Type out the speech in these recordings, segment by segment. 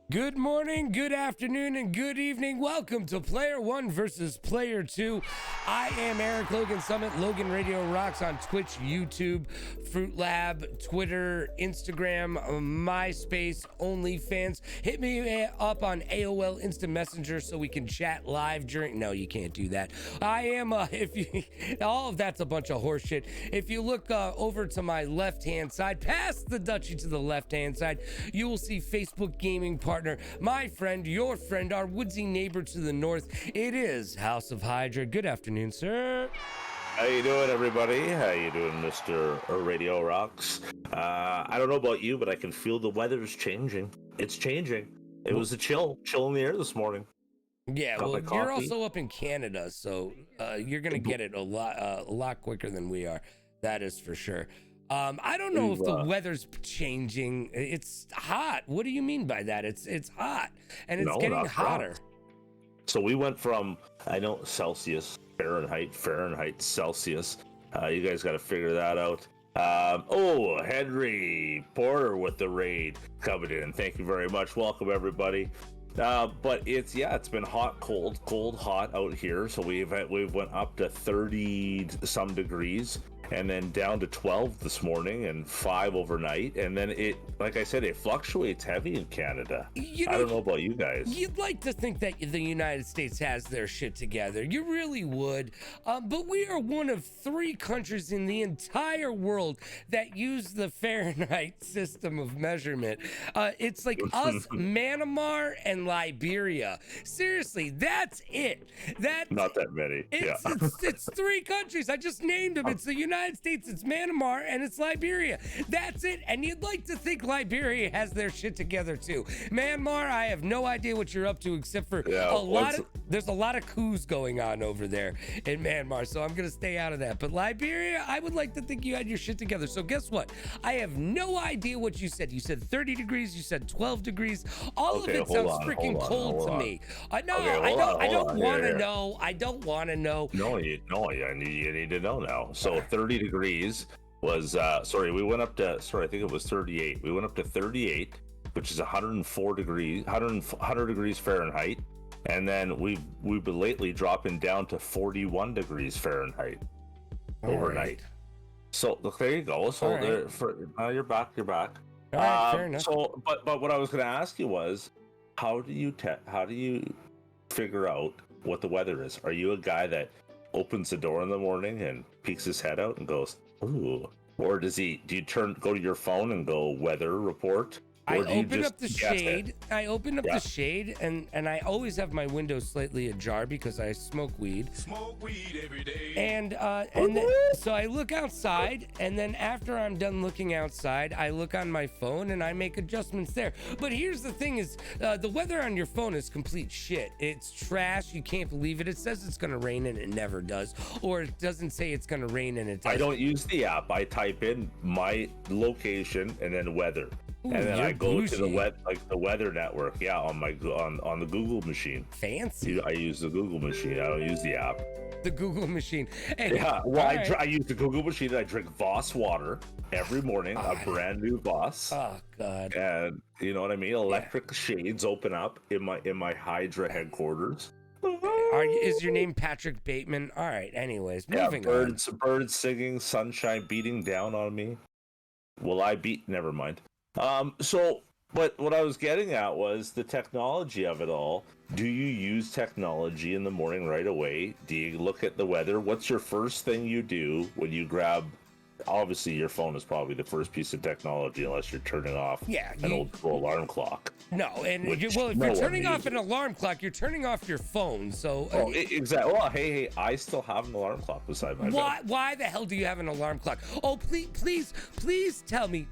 Good morning, good afternoon, and good evening. Welcome to Player One versus Player Two. I am Eric Logan Summit. Logan Radio Rocks on Twitch, YouTube, Fruit Lab, Twitter, Instagram, MySpace, OnlyFans. Hit me up on AOL Instant Messenger so we can chat live during. No, you can't do that. I am. If you, all of that's a bunch of horseshit. If you look over to my left-hand side, past the Dutchie to the left-hand side, you will see Facebook Gaming Partner, my friend, your friend, our woodsy neighbor to the north. It is House of Hydra. Good afternoon, sir. How you doing, everybody? How you doing, Mr. Radio Rocks? I don't know about you, but I can feel the weather's changing. It's changing. It was a chill in the air this morning. Yeah, well, you're also up in Canada, so you're gonna get it a lot quicker than we are. That is for sure. I don't know if the weather's changing. It's hot. What do you mean by that? It's hot, and it's getting hotter. Hot. So we went from, I know, Celsius, Fahrenheit, Celsius. You guys got to figure that out. Henry Porter with the raid coming in. Thank you very much. Welcome, everybody. But it's been hot, cold, hot out here. So we've went up to 30 some degrees, and then down to 12 this morning and 5 overnight. And then it, like I said, it fluctuates heavy in Canada. I don't know about you guys. You'd like to think that the United States has their shit together. You really would. But we are one of 3 countries in the entire world that use the Fahrenheit system of measurement. It's like us, Myanmar, and Liberia. Seriously, that's it. Not that many. It's 3 countries. I just named them. It's the United States, it's Myanmar, and it's Liberia. That's it. And you'd like to think Liberia has their shit together too. Myanmar, I have no idea what you're up to, except for there's a lot of coups going on over there in Myanmar, so I'm gonna stay out of that. But Liberia, I would like to think you had your shit together. So guess what? I have no idea what you said. You said 30 degrees, you said 12 degrees. All of it sounds freaking cold to me. I don't want to know. I don't want to know. No, you need to know now. So 30 degrees was we went up to, I think it was 38. We went up to 38, which is 104 degrees, 100 degrees Fahrenheit. And then we've been lately dropping down to 41 degrees Fahrenheit overnight. Right. So look, there you go. So you're back. All right, fair enough. So, but what I was going to ask you was, how do you figure out what the weather is? Are you a guy that opens the door in the morning and peeks his head out and goes, ooh? Or do you go to your phone and go weather report? I open up the shade. The shade, and I always have my window slightly ajar because I smoke weed. Smoke weed every day. And so I look outside, and then after I'm done looking outside, I look on my phone and I make adjustments there. But here's the thing: is the weather on your phone is complete shit. It's trash. You can't believe it. It says it's gonna rain and it never does, or it doesn't say it's gonna rain and it does. I don't use the app. I type in my location and then weather. Ooh, and then I go to the weather network, on the Google machine. Fancy. I use the Google machine. I don't use the app. The Google machine. Hey, I use the Google machine. And I drink Voss water every morning, a brand new Voss. Oh God. And you know what I mean? Electric shades open up in my Hydra headquarters. Is your name Patrick Bateman? All right. Anyways, moving on. Birds singing, sunshine beating down on me. Will I beat? Never mind. But what I was getting at was the technology of it all. Do you use technology in the morning right away? Do you look at the weather? What's your first thing you do when you grab? Obviously, your phone is probably the first piece of technology, unless you're turning off an old school alarm clock. No, and if you're turning off an alarm clock, you're turning off your phone. So exactly. Well, hey, I still have an alarm clock beside my bed. Why the hell do you have an alarm clock? Oh, please tell me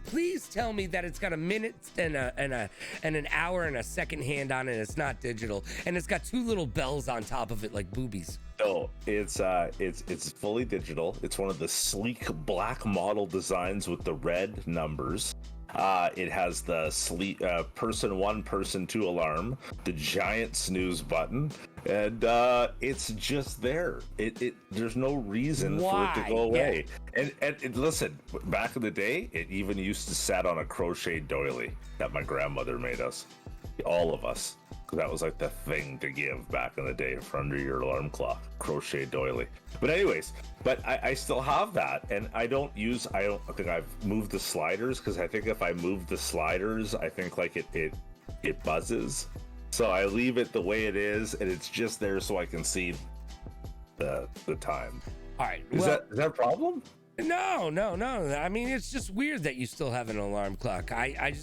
that it's got a minute and an hour and a second hand on it. It's not digital, and it's got 2 little bells on top of it like boobies. No, it's fully digital. It's one of the sleek black model designs with the red numbers. It has the sleep person 1, person 2 alarm, the giant snooze button, and it's just there. There's no reason for it to go away. And listen, back in the day, it even used to sat on a crochet doily that my grandmother made us. all of us. 'Cause that was like the thing to give back in the day for under your alarm clock, crochet doily. But anyways, I still have that, and I don't think I've moved the sliders, because I think if I move the sliders, I think like it buzzes. So I leave it the way it is, and it's just there so I can see the time. All right. Is that a problem? No. I mean, it's just weird that you still have an alarm clock. I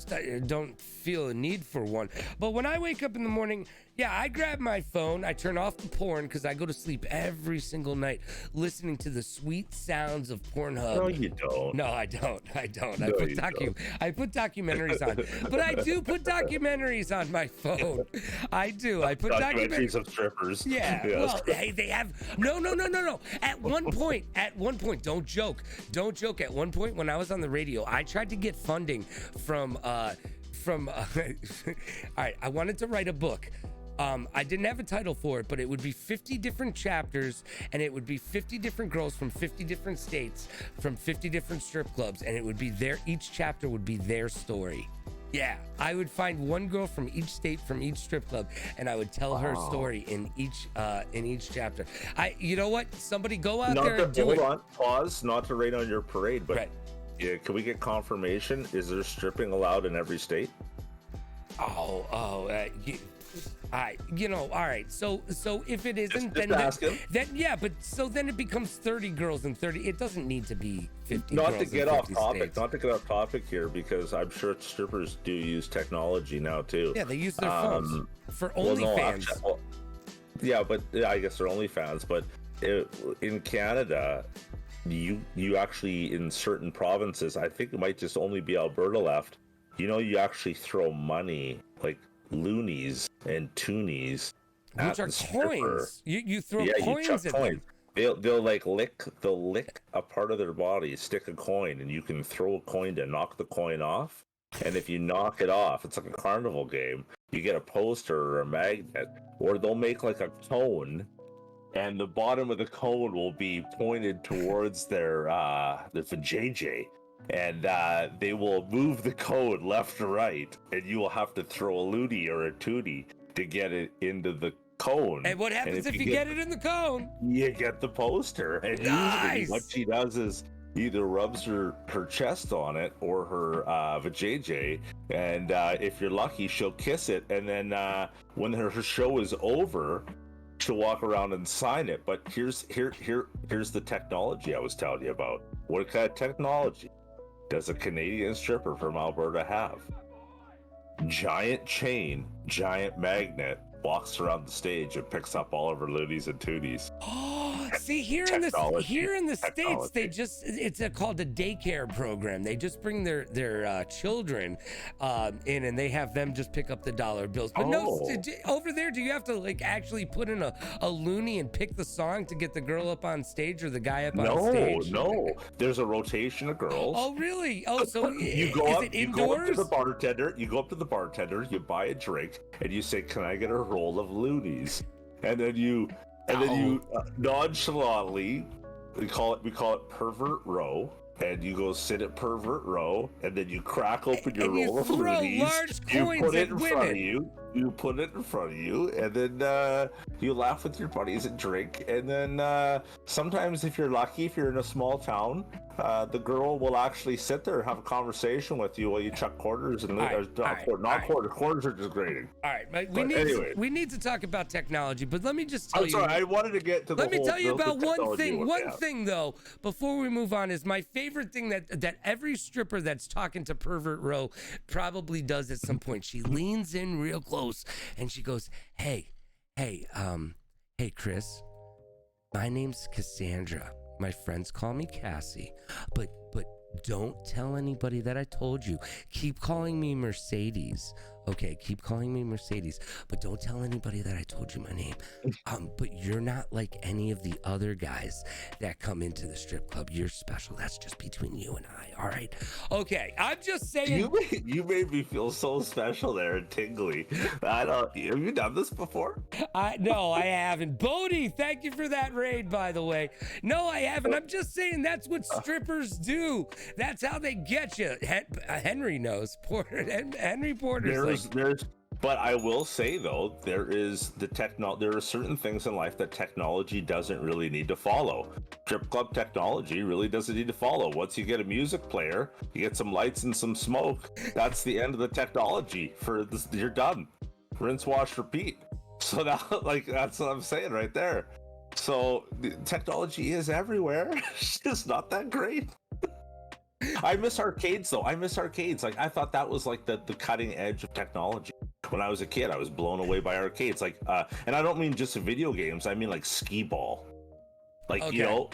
don't feel a need for one. But when I wake up in the morning, yeah, I grab my phone, I turn off the porn, because I go to sleep every single night listening to the sweet sounds of Pornhub. No, you don't. No, I don't. I No, I put documentaries on, but I do put documentaries on my phone. I do. I put documentaries of strippers. Yeah. Yes. Well, hey, they have no. At one point, don't joke. At one point, when I was on the radio, I tried to get funding from. All right, I wanted to write a book. I didn't have a title for it, but it would be 50 different chapters, and it would be 50 different girls from 50 different states, from 50 different strip clubs, and it would be each chapter would be their story. Yeah, I would find one girl from each state, from each strip club, and I would tell her story in each chapter. You know what? Somebody go out there and do it. Hold on, pause, not to rain on your parade, but right. Yeah, can we get confirmation? Is there stripping allowed in every state? All right. So if it isn't, then yeah, but so then it becomes 30 girls and 30. It doesn't need to be 50. Not girls to get in off 50 topic. states. Not to get off topic here, because I'm sure strippers do use technology now too. Yeah, they use their phones for OnlyFans. Yeah, but I guess they're OnlyFans. But in Canada, you actually, in certain provinces, I think it might just only be Alberta left. You actually throw money, like loonies and toonies, which are coins. You throw coins at them. They'll lick a part of their body, stick a coin, and you can throw a coin to knock the coin off. And if you knock it off, it's like a carnival game. You get a poster or a magnet, or they'll make like a cone, and the bottom of the cone will be pointed towards their vajayjay. And they will move the cone left to right, and you will have to throw a loony or a toonie to get it into the cone. And what happens if you get it in the cone? You get the poster. And usually what she does is either rubs her chest on it or her vajayjay, and if you're lucky, she'll kiss it. And then when her show is over, she'll walk around and sign it. But here's the technology I was telling you about. What kind of technology does a Canadian stripper from Alberta have? Giant chain, giant magnet, walks around the stage and picks up all of her loonies and toonies. See, here in the States, it's called a daycare program. They just bring their children in, and they have them just pick up the dollar bills. But no, over there, do you have to like actually put in a loony and pick the song to get the girl up on stage or the guy up on stage? No. There's a rotation of girls. Oh, really? Oh, so you go up to the bartender. You buy a drink, and you say, "Can I get a roll of loonies?" And then you nonchalantly, we call it pervert row, and you go sit at pervert row, and then you crack open your roll of loonies. You put it in front of you. You put it in front of you, and then you laugh with your buddies and drink. And then sometimes, if you're lucky, if you're in a small town, the girl will actually sit there and have a conversation with you while you chuck quarters and quarters are just grading. All right, we need to talk about technology, but let me just tell you. I'm sorry, I wanted to get to the. Let me tell you about one thing. One thing though, before we move on, is my favorite thing that every stripper that's talking to pervert row probably does at some point. She leans in real close and she goes, hey Chris, my name's Cassandra. My friends call me Cassie, but don't tell anybody that I told you. Keep calling me Mercedes. Okay, keep calling me Mercedes, but don't tell anybody that I told you my name. But you're not like any of the other guys that come into the strip club. You're special. That's just between you and I, all right? Okay, I'm just saying. You made me feel so special there and tingly. Have you done this before? No, I haven't. Bodie, thank you for that raid, by the way. No, I haven't. I'm just saying that's what strippers do. That's how they get you. Henry knows. Henry Porter's But I will say though, there are certain things in life that technology doesn't really need to follow. Strip club technology really doesn't need to follow. Once you get a music player, you get some lights and some smoke, that's the end of the technology for this. You're done. Rinse, wash, repeat. So now, like, that's what I'm saying right there. So technology is everywhere. It's just not that great. I miss arcades though. I miss arcades. Like, I thought that was like the cutting edge of technology. When I was a kid, I was blown away by arcades. Like, and I don't mean just video games. I mean like skee ball. Like, Okay. you know,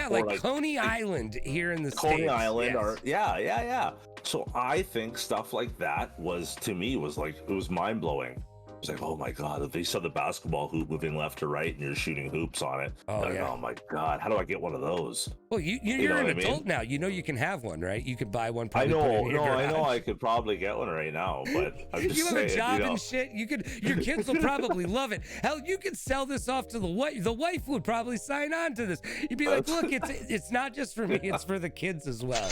like Coney Island here in the Coney States. Island, Yes. or yeah. So I think stuff like that was, to me, was like, it was mind blowing. It was like, oh my god, if they saw the basketball hoop moving left to right and you're shooting hoops on it, Oh, like, yeah. oh my god, how do I get one of those? Well, you're know an what I adult mean? now. You know you can have one, right? You could buy one. I Probably put it know, in your no, I know garage. I could probably get one right now, but I'm just You have saying, a job you know. and shit. Your kids will probably love it. Hell, you could sell this off to the wife. The wife would probably sign on to this. You'd be like, look, it's not just for me. It's for the kids as well.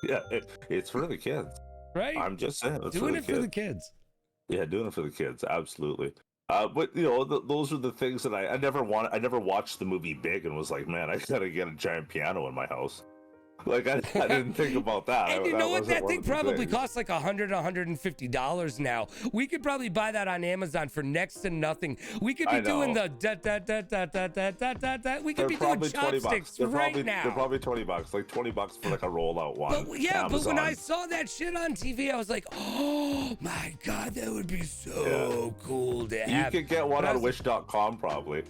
Yeah, it's for the kids. Right? I'm just saying, it's Doing for it the for the kids. kids. Yeah, doing it for the kids, absolutely. But you know, those are the things that I never watched the movie Big and was like, man, I gotta get a giant piano in my house. Like, I didn't think about that. And you That know what? wasn't That one thing of the probably things. costs like $150 now. We could probably buy that on Amazon for next to nothing. We could be I doing know. the da da da da da da da da da. We could They're be doing probably 20 bucks. chopsticks They're right probably now. they're probably 20 bucks, like 20 bucks for like a rollout one. But yeah, but when Amazon. I saw that shit on TV, I was like, oh my god, that would be so cool to You have. could get one But I on was- Wish.com probably.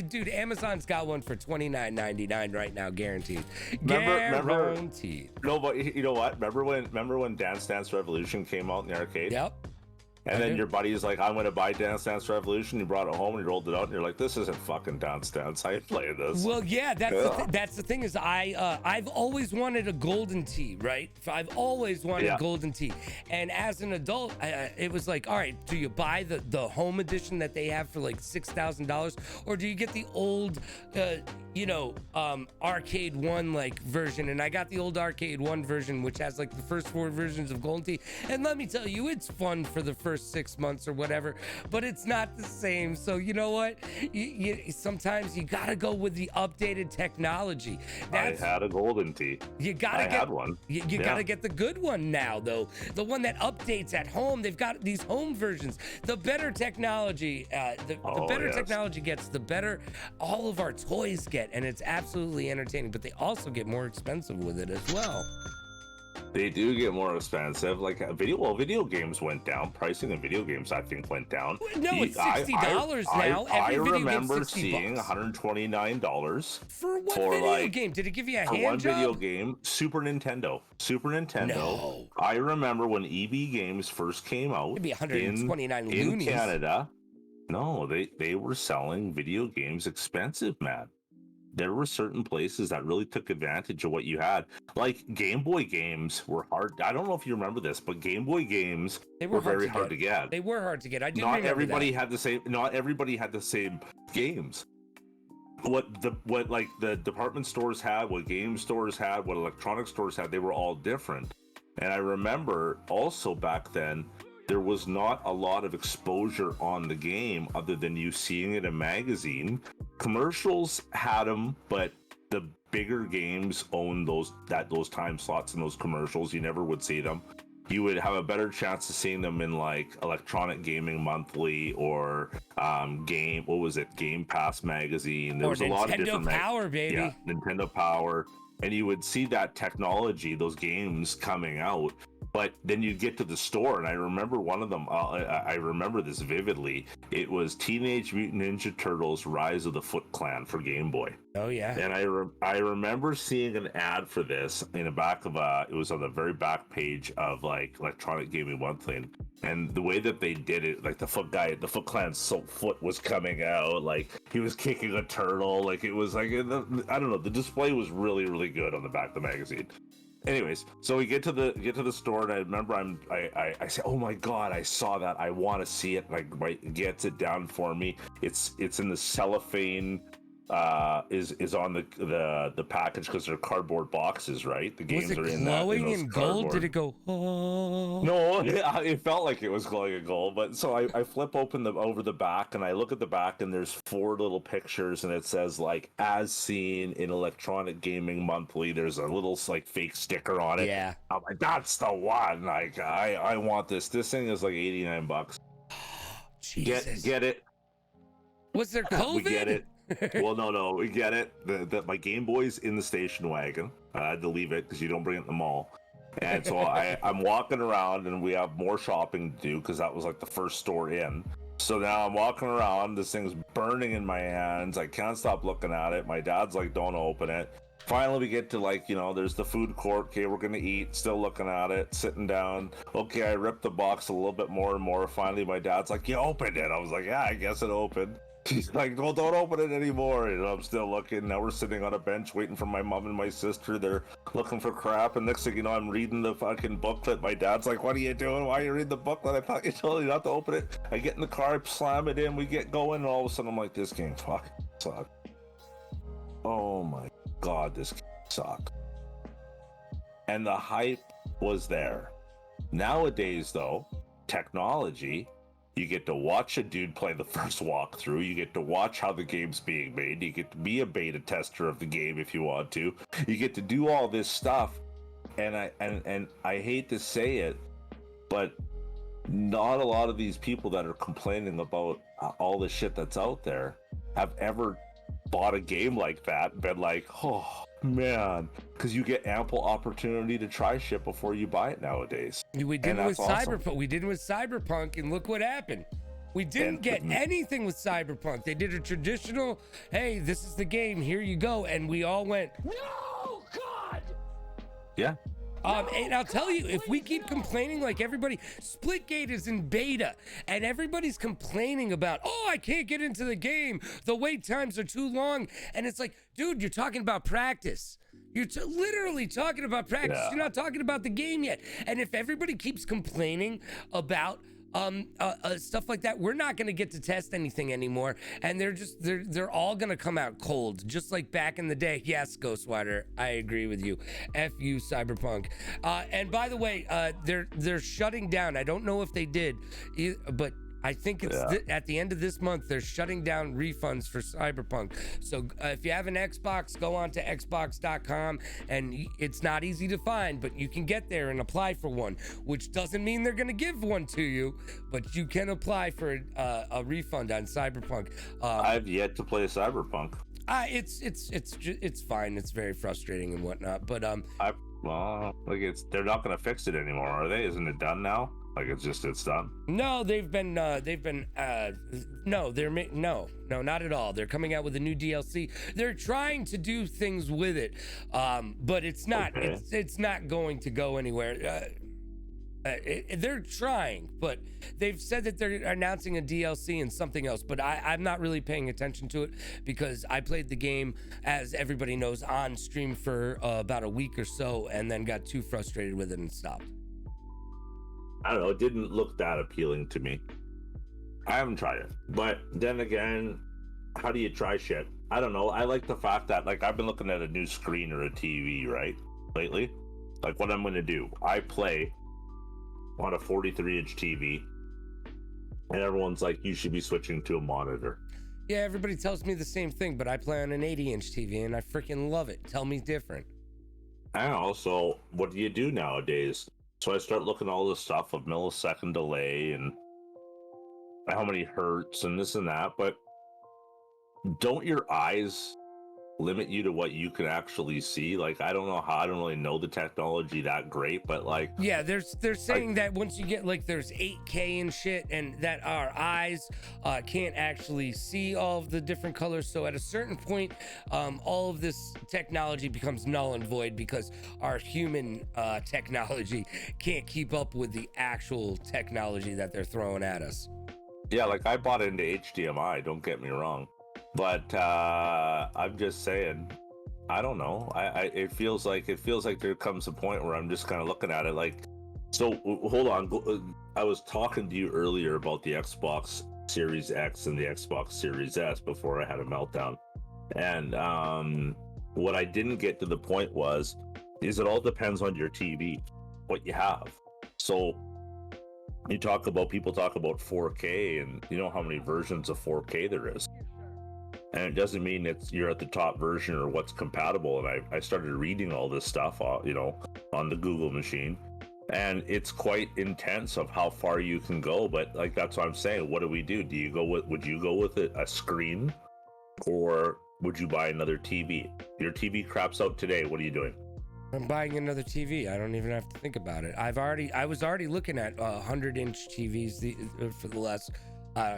Dude, Amazon's got one for $29.99 right now, guaranteed. Remember- Guaranteed. No, but you know what? Remember when Dance Dance Revolution came out in the arcade? Yep. And I then do. your buddy's like, I'm going to buy Dance Dance Revolution. You brought it home and you rolled it out and you're like, this isn't fucking Dance Dance. I ain't playing this. Well, yeah, that's the thing is I've always wanted a golden tee, right? I've always wanted a golden tee, and as an adult, it was like, all right, do you buy the home edition that they have for like $6,000, or do you get the old, arcade one like version? And I got the old arcade one version, which has like the first 4 versions of golden tee, and let me tell you, it's fun for the first 6 months or whatever, but it's not the same. So you know what? Sometimes you gotta go with the updated technology. I had a golden tee. You gotta had one. You Yeah. gotta get the good one now, though. The one that updates at home. They've got these home versions. The better technology, the better yes. technology gets, the better all of our toys get, and it's absolutely entertaining. But they also get more expensive with it as well. They do get more expensive. Like video games went down. Pricing of video games, I think, went down. No, it's $60 now. I Every video game's remember $60 seeing $129 For what for, video like, game? Did it give you a for hand one job? video game. Super Nintendo. No. I remember when EB games first came out. It'd be 129 in loonies. Canada. No, they were selling video games expensive, man. There were certain places that really took advantage of what you had. Like Game Boy games were hard. I don't know if you remember this, but Game Boy games were very hard to get. They were hard to get. I do Not remember everybody that. had the same. Not everybody had the same games. What like the department stores had, what game stores had, what electronic stores had, they were all different. And I remember also back then, there was not a lot of exposure on the game other than you seeing it in a magazine. Commercials had them, but the bigger games owned those time slots in those commercials. You never would see them. You would have a better chance of seeing them in like Electronic Gaming Monthly or Game Pass magazine. There was a lot of different Nintendo Power, baby. Yeah, Nintendo Power. And you would see that technology, those games coming out. But then you'd get to the store, and I remember one of them, I remember this vividly. It was Teenage Mutant Ninja Turtles Rise of the Foot Clan for Game Boy. Oh, yeah. And I remember seeing an ad for this in the back of it was on the very back page of like Electronic Gaming Monthly. And the way that they did it, like the Foot Clan's foot was coming out, like he was kicking a turtle, like it was like, I don't know, the display was really, really good on the back of the magazine. Anyways, so we get to the store, and I remember I say, oh my god, I saw that, I want to see it. Like, right, gets it down for me. It's in the cellophane is on the package because they're cardboard boxes, right? The games Was it are in glowing those in gold? cardboard. Did it go? Oh. No, it felt like it was glowing in gold. But so I flip open over the back and I look at the back and there's 4 little pictures and it says like as seen in Electronic Gaming Monthly. There's a little like fake sticker on it. Yeah. I'm like, that's the one. Like I want this. This thing is like $89. Jesus. Get it. Was there COVID? We get it. Well, no, we get it. My Game Boy's in the station wagon. I had to leave it because you don't bring it in the mall. And so I'm walking around and we have more shopping to do because that was like the first store in. So now I'm walking around. This thing's burning in my hands. I can't stop looking at it. My dad's like, don't open it. Finally, we get to like, there's the food court. Okay, we're going to eat. Still looking at it, sitting down. Okay, I ripped the box a little bit more and more. Finally, my dad's like, you opened it. I was like, yeah, I guess it opened. He's like, well, don't open it anymore. And I'm still looking. Now we're sitting on a bench waiting for my mom and my sister. They're looking for crap. And next thing you know, I'm reading the fucking booklet. My dad's like, what are you doing? Why are you reading the booklet? I thought you told me not to open it. I get in the car, I slam it in, we get going. And all of a sudden, I'm like, this game fucking sucks. Oh my God, this game sucked. And the hype was there. Nowadays, though, technology, you get to watch a dude play the first walkthrough. You get to watch how the game's being made. You get to be a beta tester of the game if you want to. You get to do all this stuff. And I hate to say it, but not a lot of these people that are complaining about all the shit that's out there have ever bought a game like that and been like, oh man, because you get ample opportunity to try shit before you buy it nowadays. We did it with Cyberpunk. We did it with Cyberpunk, and look what happened. We didn't get anything with Cyberpunk. They did a traditional, hey, this is the game, here you go, and we all went, no, God. Yeah. And I'll tell you, if we keep complaining like everybody, Splitgate is in beta, and everybody's complaining about, oh, I can't get into the game. The wait times are too long. And it's like, dude, you're talking about practice. You're literally talking about practice. Yeah. You're not talking about the game yet. And if everybody keeps complaining about stuff like that, we're not going to get to test anything anymore, and they're all going to come out cold, just like back in the day. Yes, Ghostwriter, I agree with you. F you, Cyberpunk. And by the way, they're shutting down. I don't know if they did, but I think it's at the end of this month, they're shutting down refunds for Cyberpunk. So if you have an Xbox, go on to xbox.com, and it's not easy to find, but you can get there and apply for one, which doesn't mean they're going to give one to you, but you can apply for a refund on Cyberpunk. I've yet to play Cyberpunk. It's fine. It's very frustrating and whatnot, but they're not going to fix it anymore, are they? Isn't it done now? Like it's done. No, no, not at all. They're coming out with a new DLC. They're trying to do things with it, but it's not. Okay. It's not going to go anywhere. They're trying, but they've said that they're announcing a DLC and something else. But I'm not really paying attention to it because I played the game, as everybody knows, on stream for about a week or so, and then got too frustrated with it and stopped. I don't know, it didn't look that appealing to me. I haven't tried it. But then again, how do you try shit? I don't know. I like the fact that, like, I've been looking at a new screen or a TV, right, lately. Like, what I'm going to do, I play on a 43-inch TV, and everyone's like, you should be switching to a monitor. Yeah, everybody tells me the same thing, but I play on an 80-inch TV, and I freaking love it. Tell me different. I know, so what do you do nowadays? So I start looking at all this stuff of millisecond delay and how many hertz and this and that, but don't your eyes limit you to what you can actually see? Like, I don't really know the technology that great, but like, yeah, they're saying that once you get like there's 8K and shit, and that our eyes can't actually see all of the different colors. So at a certain point, all of this technology becomes null and void because our human technology can't keep up with the actual technology that they're throwing at us. Yeah, like I bought into HDMI, don't get me wrong. But I'm just saying, I don't know. It feels like there comes a point where I'm just kind of looking at it like, so hold on. I was talking to you earlier about the Xbox Series X and the Xbox Series S before I had a meltdown. And what I didn't get to the point is it all depends on your TV, what you have. So people talk about 4K, and you know how many versions of 4K there is. And it doesn't mean you're at the top version or what's compatible. And I started reading all this stuff, on the Google machine, and it's quite intense of how far you can go. But like, that's what I'm saying. What do we do? Would you go with a screen, or would you buy another TV? Your TV craps out today. What are you doing? I'm buying another TV. I don't even have to think about it. I was already looking at 100-inch TVs for the last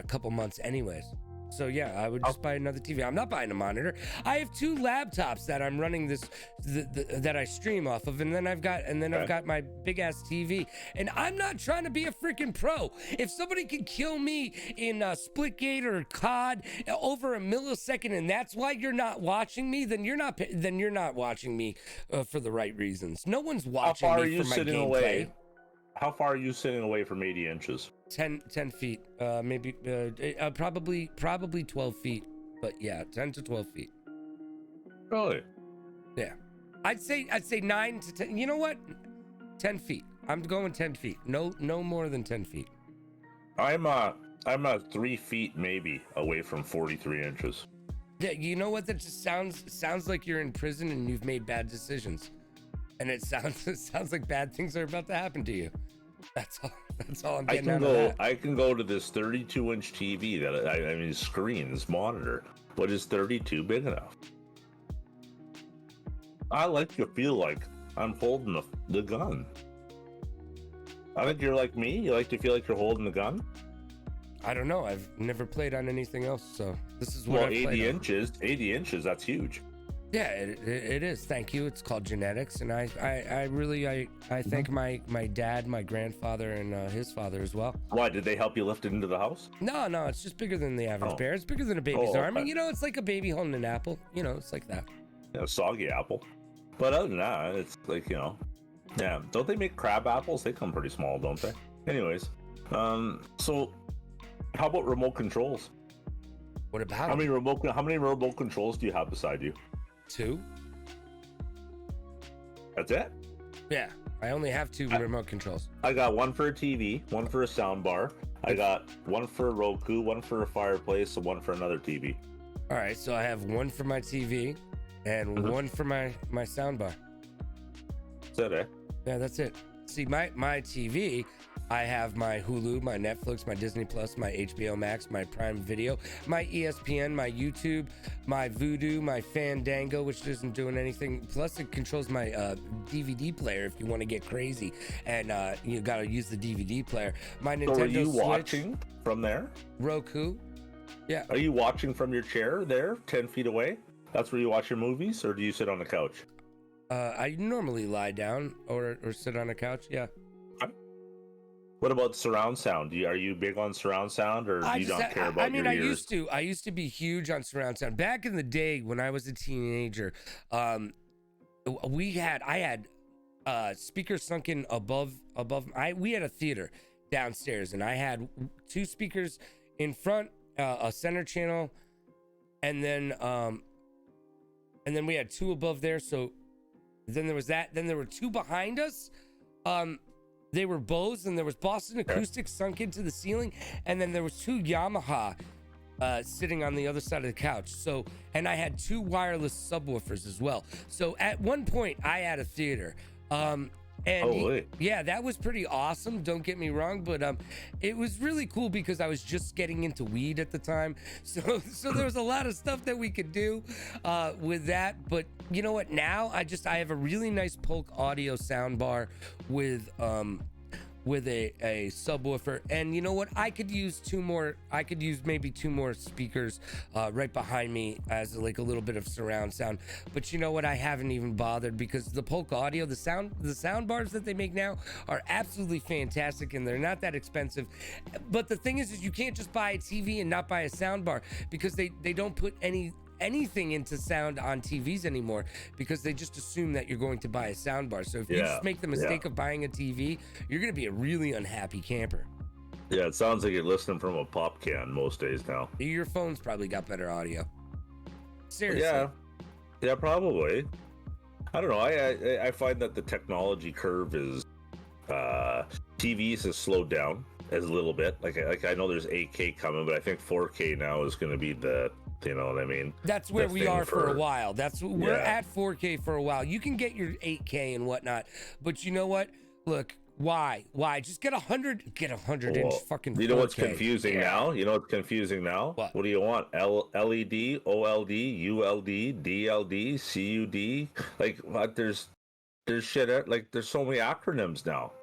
couple months anyways. So yeah, I would just buy another TV. I'm not buying a monitor. I have 2 laptops that I'm running that I stream off of, and then I've got my big ass TV. And I'm not trying to be a freaking pro. If somebody can kill me in Splitgate or COD over a millisecond, and that's why you're not watching me, then you're not watching me for the right reasons. No one's watching me for my gameplay. How far are you sitting away from 80 inches? 10 feet, maybe, probably 12 feet, but yeah, 10 to 12 feet. Really? Yeah, I'd say 9 to 10. You know what? 10 feet. I'm going 10 feet. No more than 10 feet. I'm 3 feet maybe away from 43 inches. Yeah, you know what? That just sounds like you're in prison and you've made bad decisions, and it sounds like bad things are about to happen to you. That's all I'm getting out of that. I can go to this 32-inch TV that screen, this monitor. But is 32 big enough? I like to feel like I'm holding the gun. I think you're like me. You like to feel like you're holding the gun. I don't know. I've never played on anything else, so this is what. Well, 80 inches. 80 inches. That's huge. Yeah, it is. Thank you. It's called genetics, and I really thank my dad, my grandfather, and his father as well. Why did they help you lift it into the house? No, it's just bigger than the average bear. It's bigger than a baby's arm. And, it's like a baby holding an apple. It's like that. Yeah, a soggy apple. But other than that, it's like, yeah. Don't they make crab apples? They come pretty small, don't they? Anyways, so how about remote controls? What about how many remote controls do you have beside you? 2. That's it? Yeah, I only have 2 remote controls. I got one for a TV, one for a sound bar. I got one for a Roku, one for a fireplace, and one for another TV. All right, so I have one for my TV and one for my sound bar. Is that it? Yeah, that's it. See, my TV, I have my Hulu, my Netflix, my Disney Plus, my HBO Max, my Prime Video, my ESPN, my YouTube, my Vudu, my Fandango, which isn't doing anything. Plus, it controls my DVD player if you want to get crazy, and you got to use the DVD player. My Nintendo Switch. So are you watching from there? Roku. Yeah. Are you watching from your chair there, 10 feet away? That's where you watch your movies, or do you sit on the couch? I normally lie down or sit on a couch. Yeah. What about surround sound? Are you big on surround sound, or do you not care about your ears? I used to be huge on surround sound. Back in the day when I was a teenager, I had speakers sunken above. We had a theater downstairs, and I had 2 speakers in front, a center channel, and then we had 2 above there. So then there was that. Then there were 2 behind us. They were Bose, and there was Boston Acoustics sunk into the ceiling, and then there was 2 Yamaha sitting on the other side of the couch. So, and I had 2 wireless subwoofers as well. So at one point, I had a theater. Yeah, that was pretty awesome. Don't get me wrong, but it was really cool because I was just getting into weed at the time. So there was a lot of stuff that we could do with that. But you know what? Now I have a really nice Polk audio sound bar with a subwoofer, and you know what? I could use maybe 2 more speakers right behind me as like a little bit of surround sound. But you know what? I haven't even bothered because the Polk audio, the sound bars that they make now are absolutely fantastic, and they're not that expensive. But the thing is you can't just buy a TV and not buy a sound bar, because they don't put anything into sound on TVs anymore, because they just assume that you're going to buy a soundbar. So if you just make the mistake of buying a TV, you're going to be a really unhappy camper. Yeah, it sounds like you're listening from a pop can most days now. Your phone's probably got better audio. Seriously. Yeah, probably. I don't know. I find that the technology curve is TVs has slowed down as a little bit. Like I know there's 8K coming, but I think 4K now is going to be the, you know what I mean? That's where we are for a while. We're at 4K for a while. You can get your 8K and whatnot, but you know what? Look, why? Just get 100 inch fucking 4K. You know what's confusing now? What? What do you want? LED, OLD, ULD, DLD, CUD? Like what? There's shit. Like there's so many acronyms now.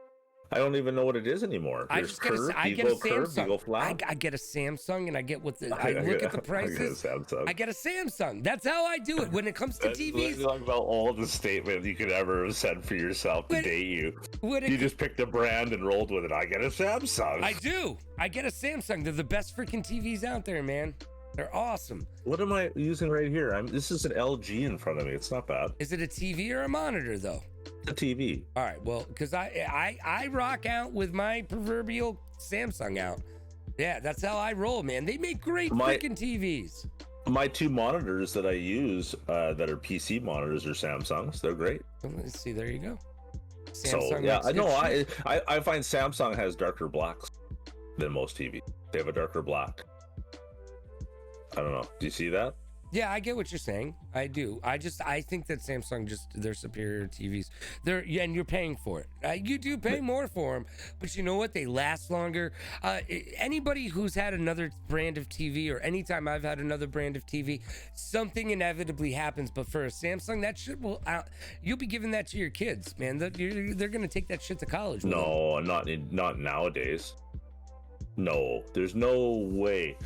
I don't even know what it is anymore. I There's just get curve, I you get a go curve, Samsung. you go flat. I get a Samsung, and I get what the. I look at the prices. I get a Samsung. That's how I do it when it comes to TVs. Talk about all the statement you could ever have said for yourself to date you. You just picked a brand and rolled with it. I get a Samsung. I do. I get a Samsung. They're the best freaking TVs out there, man. They're awesome. What am I using right here? This is an LG in front of me. It's not bad. Is it a TV or a monitor though? It's a TV. All right. Well, because I rock out with my proverbial Samsung out. Yeah, that's how I roll, man. They make great freaking TVs. My two monitors that I use that are PC monitors are Samsungs. They're great. Let's see. There you go. Samsung. So yeah, I know. I find Samsung has darker blacks than most TVs. They have a darker black. I don't know. Do you see that? Yeah, I get what you're saying. I do. I think that Samsung they're superior TVs. And you're paying for it. You do pay more for them, but you know what? They last longer. Anybody who's had another brand of TV, or anytime I've had another brand of TV, something inevitably happens. But for a Samsung, that shit will you'll be giving that to your kids, man. They're gonna take that shit to college. No, not nowadays. No, there's no way.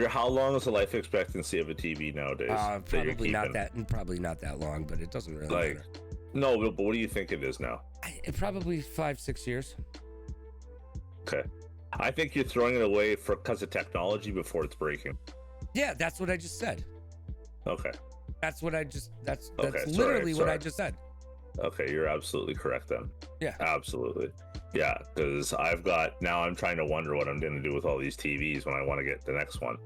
How long is the life expectancy of a TV nowadays? Probably not that long, but it doesn't really matter. No, but what do you think it is now? Probably 5-6 years. Okay, I think you're throwing it away because of technology before it's breaking. Yeah, that's what I just said. Okay. That's what I just. That's okay, literally what I just said. Okay, you're absolutely correct then. Yeah. Absolutely. Yeah, because I'm trying to wonder what I'm going to do with all these TVs when I want to get the next one.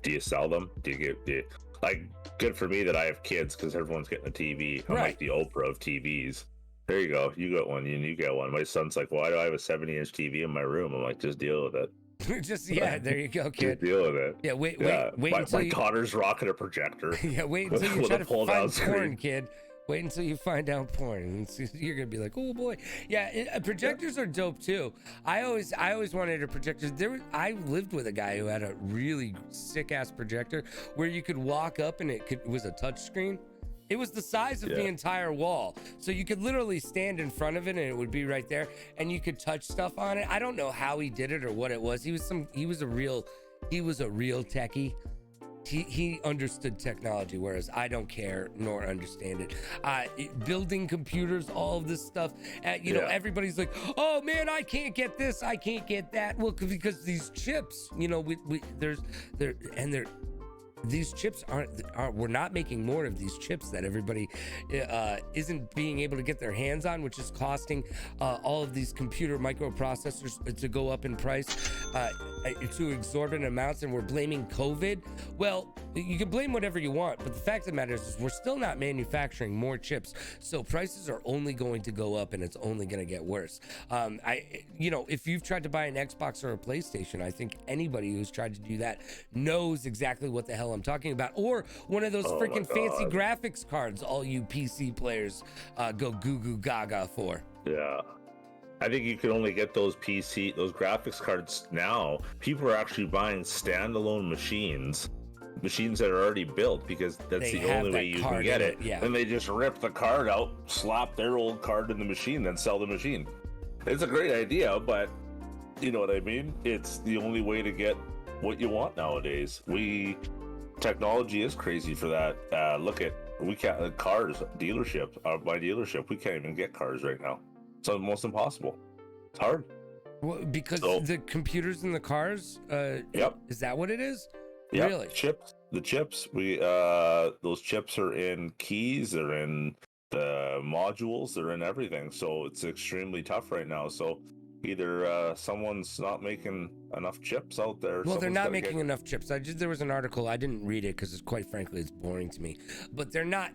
Do you sell them? Good for me that I have kids because everyone's getting a TV. I'm like the Oprah of TVs. There you go. You got one. You get one. My son's like, why do I have a 70-inch TV in my room? I'm like, just deal with it. There you go, kid. Just deal with it. Yeah, wait my daughter's rocking a projector. Yeah, wait until you try to find porn, kid. Wait until you find out porn. You're gonna be like, oh boy. Yeah, projectors are dope too. I always wanted a projector. I lived with a guy who had a really sick ass projector where you could walk up and it was a touch screen. It was the size of the entire wall, so you could literally stand in front of it and it would be right there, and you could touch stuff on it. I don't know how he did it or what it was. He was a real techie. He understood technology, whereas I don't care nor understand it. Building computers, all of this stuff. Everybody's like, "Oh man, I can't get this, I can't get that." Well, because these chips, these chips we're not making more of these chips that everybody isn't being able to get their hands on, which is costing all of these computer microprocessors to go up in price to exorbitant amounts, and we're blaming COVID. Well, you can blame whatever you want, but the fact of the matter is we're still not manufacturing more chips, so prices are only going to go up, and it's only going to get worse. If you've tried to buy an Xbox or a PlayStation, I think anybody who's tried to do that knows exactly what the hell I'm talking about. Or one of those freaking fancy graphics cards all you PC players go goo goo gaga for. Yeah. I think you can only get those graphics cards now. People are actually buying standalone machines that are already built, because that's the only way you can get it. Yeah. And they just rip the card out, slap their old card in the machine, then sell the machine. It's a great idea, but you know what I mean? It's the only way to get what you want nowadays. Technology is crazy for that. We can't cars dealership. My dealership, we can't even get cars right now. It's almost impossible. It's hard. Well, because the computers in the cars. Yep. Is that what it is? Yep. Really? The chips. Those chips are in keys. They're in the modules. They're in everything. So it's extremely tough right now. So Either someone's not making enough chips out there. Well, they're someone's not gotta making get... enough chips. There was an article, I didn't read it because quite frankly it's boring to me. But they're not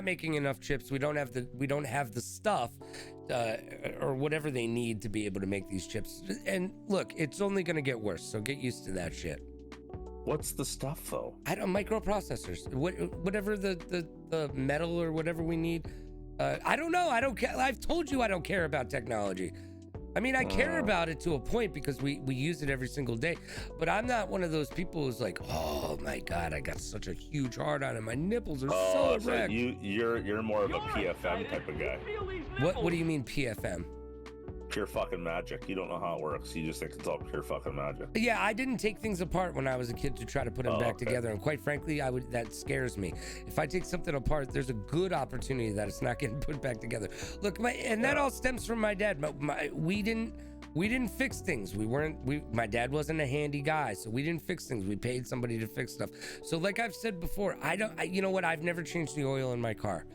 making enough chips. We don't have the stuff or whatever they need to be able to make these chips. And look, it's only going to get worse. So get used to that shit. What's the stuff though? I don't microprocessors. Whatever the metal or whatever we need. I don't know. I don't care. I've told you I don't care about technology. I mean, I care about it to a point because we use it every single day, but I'm not one of those people who's like, oh my God, I got such a huge hard on and my nipples are so erect. You're more of a PFM type of guy. What do you mean PFM? Pure fucking magic. You don't know how it works. You just think it's all pure fucking magic. Yeah, I didn't take things apart when I was a kid to try to put them back together, and quite frankly, that scares me. If I take something apart, there's a good opportunity that it's not getting put back together. Look, that all stems from my dad. We didn't fix things. My dad wasn't a handy guy, so we didn't fix things. We paid somebody to fix stuff. So like I've said before, you know what? I've never changed the oil in my car.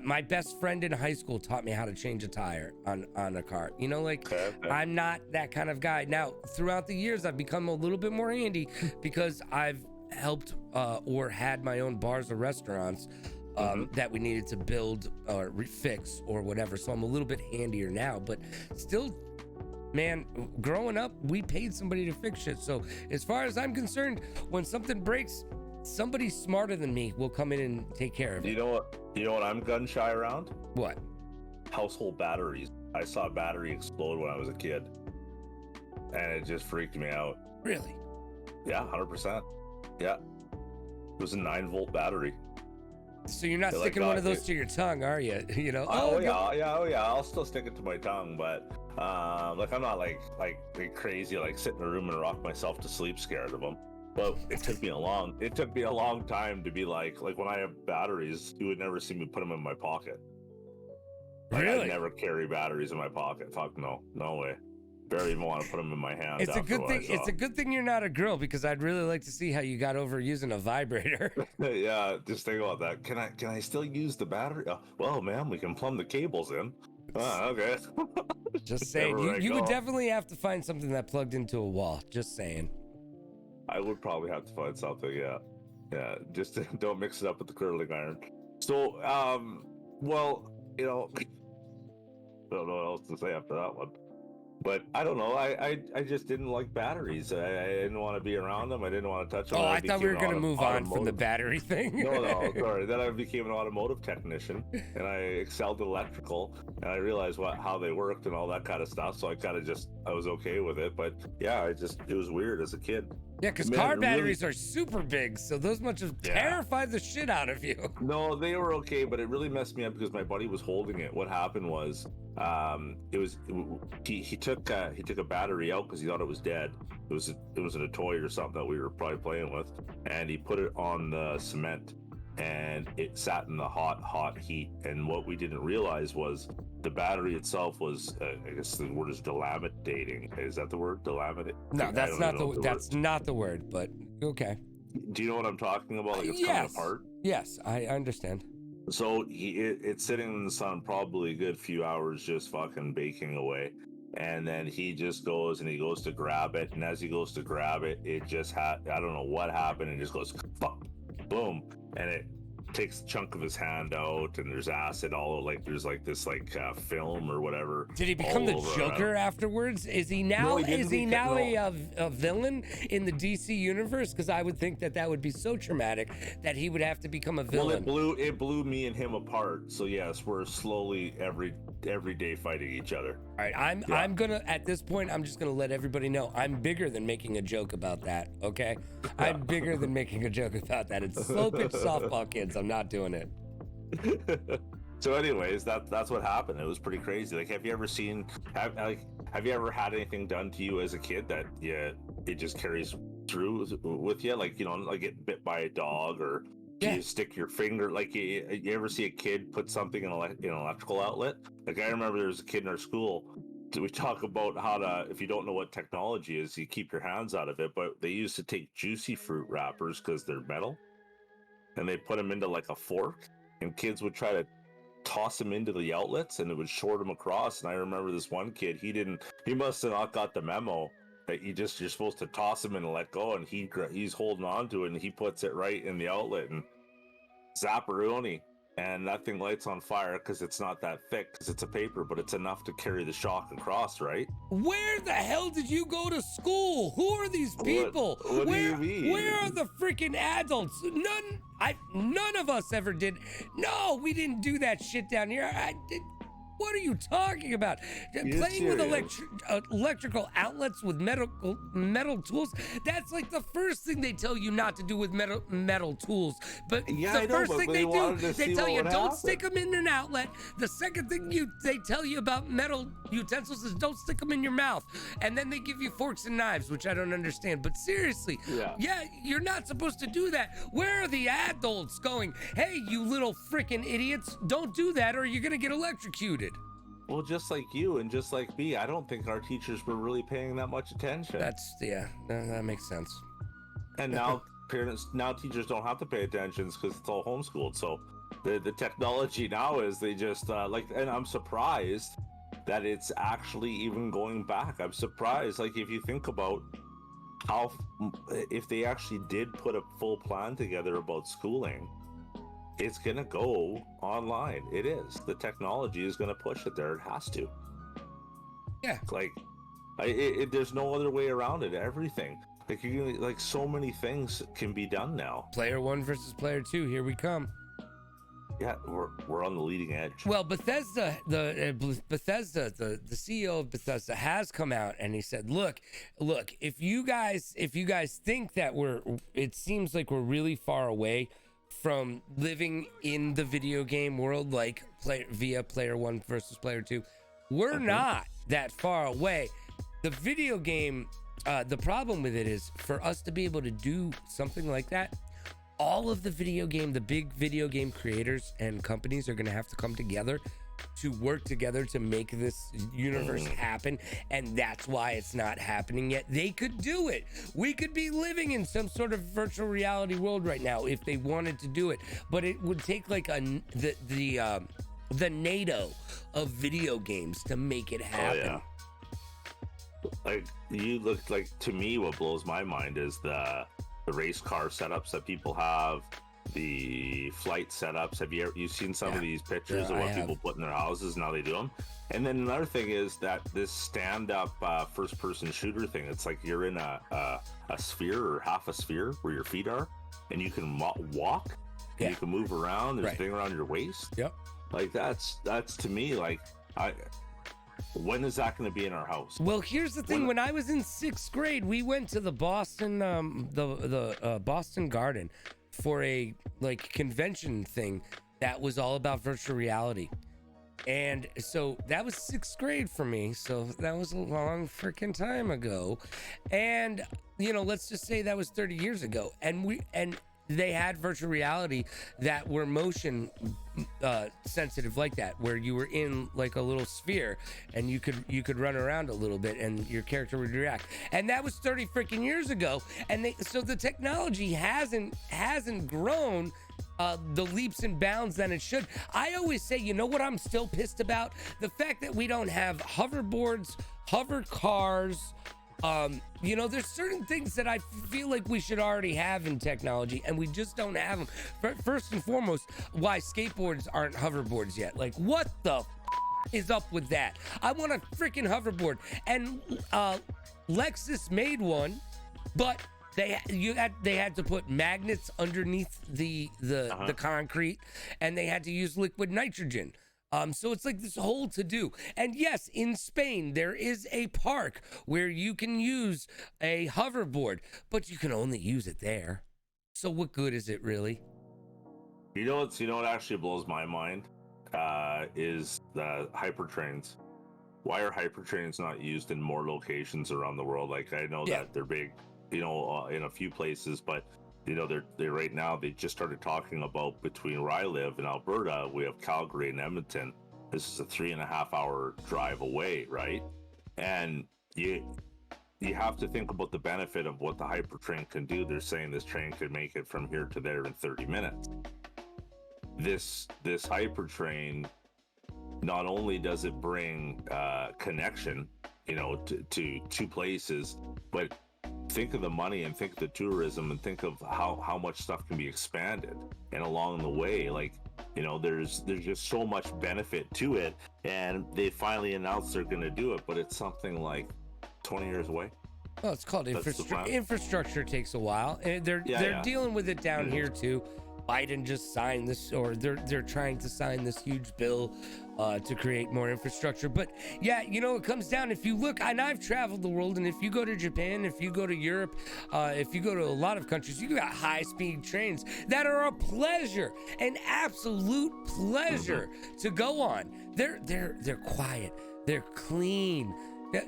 My best friend in high school taught me how to change a tire on a car. You know, like I'm not that kind of guy. Now, throughout the years, I've become a little bit more handy because I've helped or had my own bars or restaurants that we needed to build or fix or whatever. So I'm a little bit handier now, but still, man, growing up, we paid somebody to fix shit. So as far as I'm concerned, when something breaks, somebody smarter than me will come in and take care of it. You know what I'm gun shy around? What? Household batteries. I saw a battery explode when I was a kid, and it just freaked me out. Really? Yeah, 100%. Yeah, it was a 9-volt battery. So you're not sticking one of those to your tongue, are you? You know? Oh yeah. I'll still stick it to my tongue, but like I'm not like crazy, like sit in a room and rock myself to sleep scared of them. But it took me a long time to be like when I have batteries, you would never see me put them in my pocket. Really? I never carry batteries in my pocket. Fuck no way. Barely even want to put them in my hand. It's a good thing. It's a good thing you're not a girl because I'd really like to see how you got over using a vibrator. Yeah, just think about that. Can I still use the battery? Well, ma'am, we can plumb the cables in. Okay. Just saying, you would definitely have to find something that plugged into a wall. Just saying. I would probably have to find something, yeah. Just don't mix it up with the curling iron. So, well, I don't know what else to say after that one. But I don't know. I just didn't like batteries. I didn't want to be around them. I didn't want to touch them. Oh, I thought we were going to move on from the battery thing. No, sorry. Then I became an automotive technician, and I excelled in electrical, and I realized how they worked and all that kind of stuff. So I was okay with it. But yeah, it was weird as a kid. Yeah, because car batteries are super big, so those must have terrified the shit out of you. No, they were okay, but it really messed me up because my buddy was holding it. What happened was, he took a battery out because he thought it was dead. It was a toy or something that we were probably playing with, and he put it on the cement, and it sat in the hot heat. And what we didn't realize was the battery itself was, I guess the word is delaminating. Is that the word? Delaminate? No, that's not the word, but okay. Do you know what I'm talking about? Like it's coming apart? Yes, I understand. So it's sitting in the sun probably a good few hours just fucking baking away. And then he just goes to grab it. And as he goes to grab it, it just I don't know what happened. And just goes, fuck, boom. And it takes a chunk of his hand out, and there's acid there's this film or whatever. Did he become the Joker afterwards? Is he now a villain in the DC universe? Because I would think that would be so traumatic that he would have to become a villain. Well, it blew me and him apart. So yes, we're slowly every day fighting each other. All right, I'm gonna at this point I'm just gonna let everybody know I'm bigger than making a joke about that. Okay, I'm bigger than making a joke about that. It's slow pitch softball, kids. I'm not doing it. So anyways, that's what happened. It was pretty crazy. Like, have you ever had anything done to you as a kid that it just carries through with you? Like, like get bit by a dog, or you stick your finger, like you ever see a kid put something in an electrical outlet? Like, I remember there was a kid in our school. We talk about how to, if you don't know what technology is, you keep your hands out of it, but they used to take juicy fruit wrappers because they're metal, and they put them into like a fork, and kids would try to toss them into the outlets and it would short them across. And I remember this one kid, he must have not got the memo that you're supposed to toss him and let go, and he's holding on to it and he puts it right in the outlet and zapparoni, and that thing lights on fire because it's not that thick because it's a paper, but it's enough to carry the shock across, right? Where the hell did you go to school? Who are these people? What do you mean? Where are the freaking adults? None of us ever did. No, we didn't do that shit down here. What are you talking about? Playing with electrical outlets with metal tools? That's like the first thing they tell you not to do with metal tools. But the first thing they do, they tell you don't stick them in an outlet. The second thing they tell you about metal utensils is don't stick them in your mouth. And then they give you forks and knives, which I don't understand. But seriously, yeah, you're not supposed to do that. Where are the adults going? Hey, you little freaking idiots, don't do that or you're going to get electrocuted. Well, just like you and just like me, I don't think our teachers were really paying that much attention. That makes sense. And now teachers don't have to pay attention because it's all homeschooled. So the technology now is they just and I'm surprised that it's actually even going back. I'm surprised, like if you think about how, if they actually did put a full plan together about schooling, it's gonna go online. It is. The technology is gonna push it there. It has to. Yeah. Like, there's no other way around it. Everything. Like so many things can be done now. Player 1 versus player 2. Here we come. Yeah, we're on the leading edge. Well, Bethesda, the CEO of Bethesda has come out and he said, look, if you guys think that it seems like we're really far away from living in the video game world, like via player 1 versus player 2, we're not that far away. The video game, the problem with it is for us to be able to do something like that, all of the big video game creators and companies are going to have to come together to work together to make this universe happen, and that's why it's not happening yet. They could do it. We could be living in some sort of virtual reality world right now if they wanted to do it, but it would take like the NATO of video games to make it happen. Like, you look like, to me, what blows my mind is the race car setups that people have, the flight setups. Have you seen some of these pictures of what people put in their houses and how they do them? And then another thing is that this stand-up first-person shooter thing, it's like you're in a sphere or half a sphere where your feet are, and you can walk, and you can move around. There's a thing around your waist. Yep. Like that's to me, like, when is that going to be in our house? Well, here's the thing. When I was in 6th grade, we went to the Boston, Boston Garden for a convention thing that was all about virtual reality. And so that was 6th grade for me. So that was a long freaking time ago. And, let's just say that was 30 years ago. And they had virtual reality that were motion sensitive like that, where you were in like a little sphere and you could run around a little bit and your character would react. And that was 30 freaking years ago. And so the technology hasn't grown the leaps and bounds that it should. I always say, you know what I'm still pissed about? The fact that we don't have hoverboards, hover cars. There's certain things that I feel like we should already have in technology, and we just don't have them. First and foremost, why skateboards aren't hoverboards yet? Like, what the is up with that? I want a freaking hoverboard. And Lexus made one, but they had to put magnets underneath the concrete, and they had to use liquid nitrogen. So it's like this whole to-do. And yes, in Spain, there is a park where you can use a hoverboard, but you can only use it there. So what good is it really? You know what actually blows my mind? Is the hypertrains. Why are hypertrains not used in more locations around the world? Like, I know that they're big, in a few places, but they right now, they just started talking about, between where I live in Alberta, we have Calgary and Edmonton. This is a 3.5 hour drive away, right? And you have to think about the benefit of what the hypertrain can do. They're saying this train could make it from here to there in 30 minutes. this hypertrain, not only does it bring connection, to two places, but think of the money and think of the tourism and think of how much stuff can be expanded. And along the way, like, there's just so much benefit to it. And they finally announced they're going to do it, but it's something like 20 years away. Well, it's called infrastructure. Infrastructure takes a while, and they're dealing with it down here too. Biden just signed this, or they're trying to sign this huge bill to create more infrastructure. But yeah, it comes down, if you look, and I've traveled the world, and if you go to Japan, if you go to Europe, if you go to a lot of countries, you got high-speed trains that are a pleasure, an absolute pleasure to go on. They're quiet, they're clean.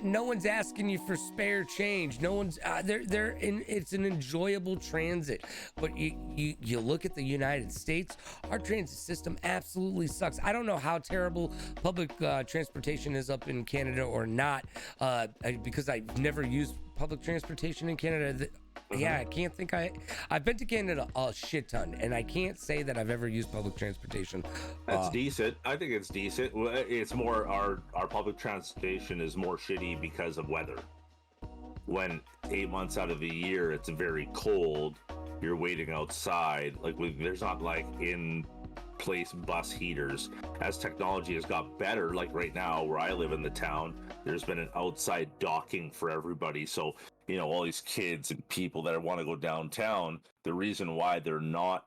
No one's asking you for spare change. No one's it's an enjoyable transit. But you look at the United States, our transit system absolutely sucks. I don't know how terrible public transportation is up in Canada or not, because I've never used public transportation in Canada. Yeah, I can't think I've been to Canada a shit ton, and I can't say that I've ever used public transportation. That's decent. I think it's decent. It's more our public transportation is more shitty because of weather. When 8 months out of the year it's very cold, you're waiting outside. Like there's not like in place bus heaters. As technology has got better, like right now where I live in the town, there's been an outside docking for everybody. So all these kids and people that want to go downtown, the reason why they're not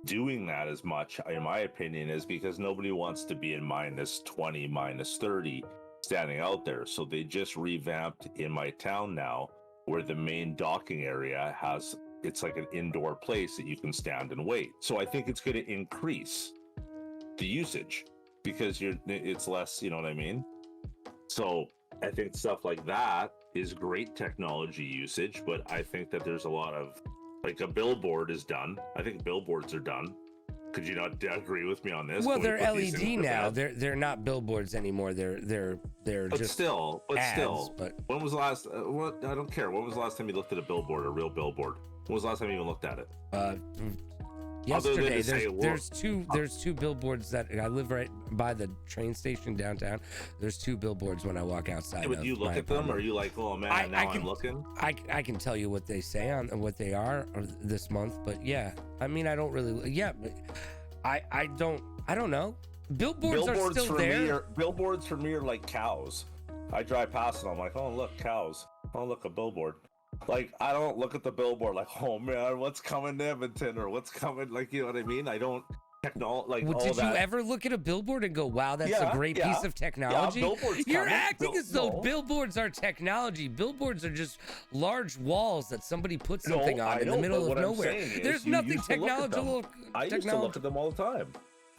doing that as much, in my opinion, is because nobody wants to be in -20, -30 standing out there. So they just revamped in my town now, where the main docking area it's like an indoor place that you can stand and wait. So I think it's going to increase the usage because it's less, you know what I mean? So I think stuff like that is great technology usage, but I think that there's a lot of, like, a billboard is done. I think billboards are done. Could you not agree with me on this? Well, they're LED now. They're not billboards anymore. They're just still. Ads, but when was the last? I don't care. When was the last time you looked at a billboard, a real billboard? When was the last time you even looked at it? Yesterday. There's two billboards that I live right by the train station downtown. There's two billboards when I walk outside. Yeah, but do you look at them, or are you like, oh man, I'm looking? I can tell you what they say on what they are this month, but yeah, I mean, I don't really. Yeah, but I don't know. Billboards are still there. Billboards for me are like cows. I drive past and I'm like, oh look, cows. Oh look, a billboard. Like, I don't look at the billboard like, oh man, what's coming to Edmonton, or what's coming, like, you know what I mean? I don't did you ever look at a billboard and go, wow, that's a great piece of technology? You're acting as though billboards are technology. Billboards are just large walls that somebody puts something on in the middle of nowhere. There's nothing technological. I used to look at them all the time.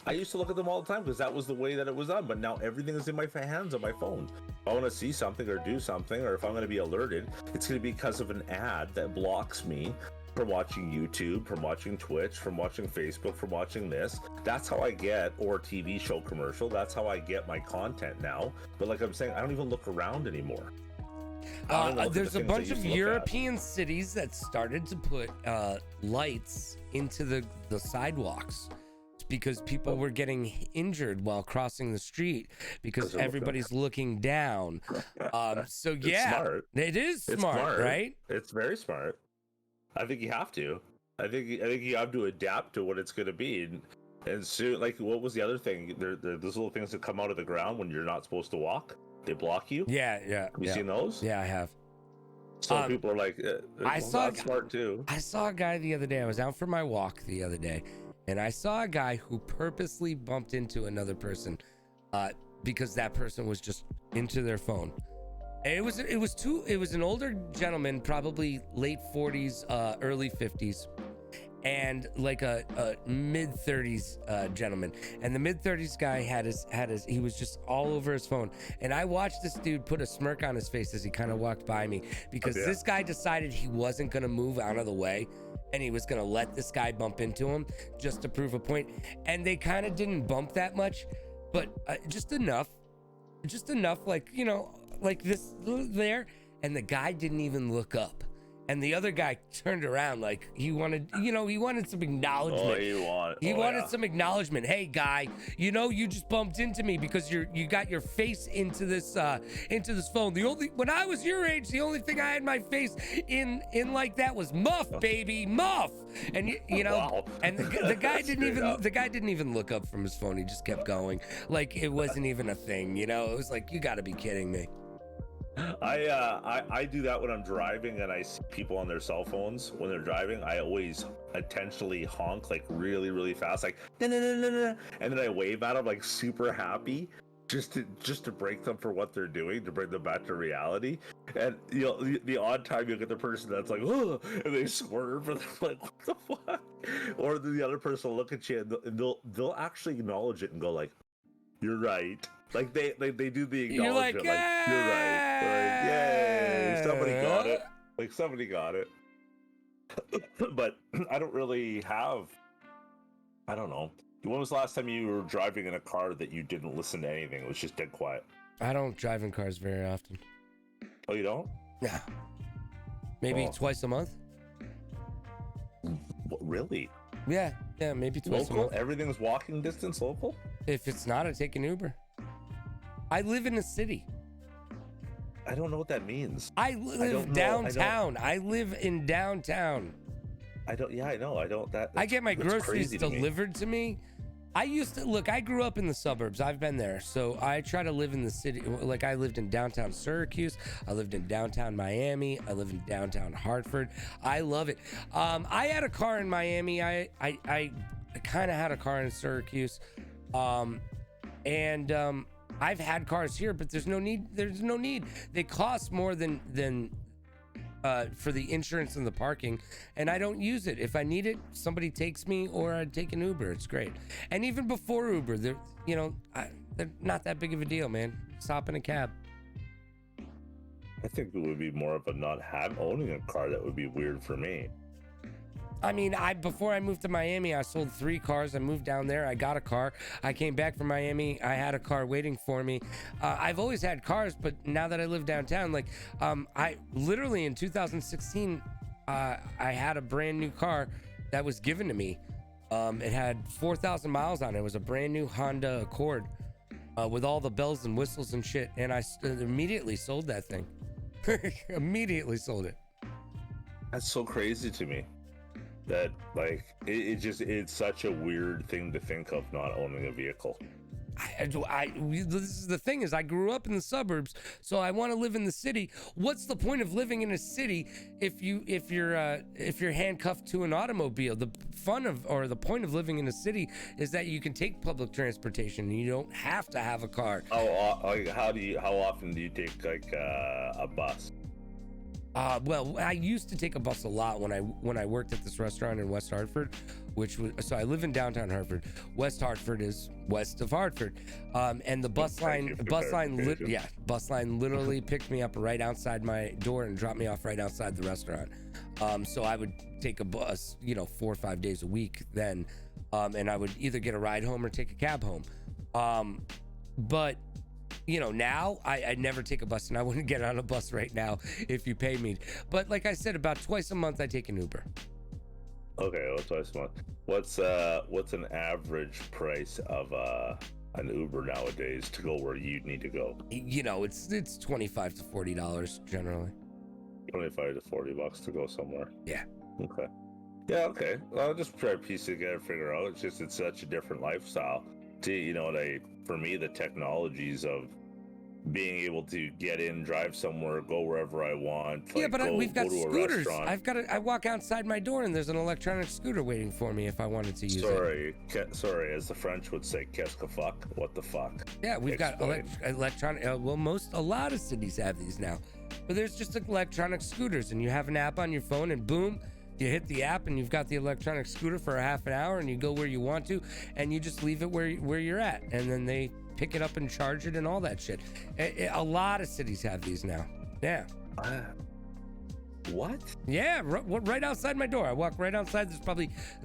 Because that was the way that it was done. But now everything is in my hands on my phone. If I want to see something or do something, or if I'm going to be alerted, it's going to be because of an ad that blocks me from watching YouTube, from watching Twitch, from watching Facebook, from watching this. That's how I get, or TV show commercial. That's how I get my content now. But like I'm saying, I don't even look around anymore. There's a bunch of European cities that started to put lights into the sidewalks, because people were getting injured while crossing the street because everybody's looking down. So yeah, smart. It is smart, right? It's very smart. I think you have to. I think you have to adapt to what it's going to be. And soon, like, what was the other thing? There's little things that come out of the ground when you're not supposed to walk. They block you. Yeah. Have you seen those? Yeah, I have. So people are like, that's smart too. I saw a guy the other day. I was out for my walk the other day, and I saw a guy who purposely bumped into another person because that person was just into their phone. And it was an older gentleman, probably late 40s, early 50s, and like a mid 30s gentleman. And the mid 30s guy he was just all over his phone. And I watched this dude put a smirk on his face as he kind of walked by me, because this guy decided he wasn't going to move out of the way, and he was going to let this guy bump into him just to prove a point. And they kind of didn't bump that much, but just enough, like, like this there. And the guy didn't even look up. And the other guy turned around like he wanted some acknowledgement. He wanted some acknowledgement. Hey, guy, you just bumped into me because you got your face into this phone. When I was your age, the only thing I had my face in like that was muff, baby, muff. And Wow. and the guy didn't even look up from his phone. He just kept going like it wasn't even a thing. It was like, you got to be kidding me. I do that when I'm driving and I see people on their cell phones when they're driving. I always intentionally honk like really, really fast, like no, and then I wave at them like super happy, just to break them for what they're doing, to bring them back to reality. And the odd time you'll get the person that's like, oh, and they swerve, and they're like, what the fuck? Or the other person will look at you and they'll actually acknowledge it and go like, you're right. Like they do the acknowledgement. You're like, you're right. Like, yay! Somebody got it. But I don't really have. I don't know. When was the last time you were driving in a car that you didn't listen to anything? It was just dead quiet. I don't drive in cars very often. Oh, you don't? Yeah. Maybe twice a month. What, really? Yeah, maybe twice a month. Everything's walking distance local? If it's not, I take an Uber. I live in a city. I don't know what that means. I live downtown. I live in downtown. I don't. Yeah, I know. I don't. I get my groceries delivered to me. I grew up in the suburbs. I've been there. So I try to live in the city. Like I lived in downtown Syracuse. I lived in downtown Miami. I live in downtown Hartford. I love it. I had a car in Miami. I kind of had a car in Syracuse. I've had cars here, but there's no need. They cost more than for the insurance and the parking, and I don't use it. If I need it, somebody takes me, or I take an Uber. It's great. And even before Uber, they're not that big of a deal, man. Just hop in a cab. I think it would be more of a not owning a car that would be weird for me. I mean, before I moved to Miami, I sold 3 cars. I moved down there. I got a car. I came back from Miami. I had a car waiting for me. I've always had cars, but now that I live downtown, like, I literally in 2016, I had a brand new car that was given to me. It had 4,000 miles on it. It was a brand new Honda Accord with all the bells and whistles and shit. And I immediately sold that thing. Immediately sold it. That's so crazy to me. That like it's such a weird thing to think of, not owning a vehicle. This is the thing, is I grew up in the suburbs, so I want to live in the city. What's the point of living in a city if you're handcuffed to an automobile? The point of living in a city is that you can take public transportation and you don't have to have a car. How often do you take like a bus? Well, I used to take a bus a lot when I worked at this restaurant in West Hartford, so I live in downtown Hartford. West Hartford is west of Hartford, and the bus line literally picked me up right outside my door and dropped me off right outside the restaurant. So I would take a bus, 4 or 5 days a week then, and I would either get a ride home or take a cab home. But now I never take a bus, and I wouldn't get on a bus right now if you pay me. But like I said, about twice a month I take an Uber. Okay, well, twice a month. What's an average price of an Uber nowadays to go where you need to go? It's $25 to $40 generally. $25 to $40 to go somewhere. Yeah. Okay. Yeah. Okay. Well, I'll just try to piece it together, figure out. It's such a different lifestyle. For me, the technologies of being able to get in, drive somewhere, go wherever I want. Yeah, but we've got scooters. I walk outside my door and there's an electronic scooter waiting for me if I wanted to use it. Sorry, as the French would say, qu'est-ce que fuck? What the fuck? Yeah, we've got electronic. A lot of cities have these now, but there's just electronic scooters, and you have an app on your phone, and boom, you hit the app, and you've got the electronic scooter for a half an hour, and you go where you want to, and you just leave it where you're at, and then they pick it up and charge it and all that shit. A lot of cities have these now. Yeah. What? Yeah, right outside my door. I walk right outside. There's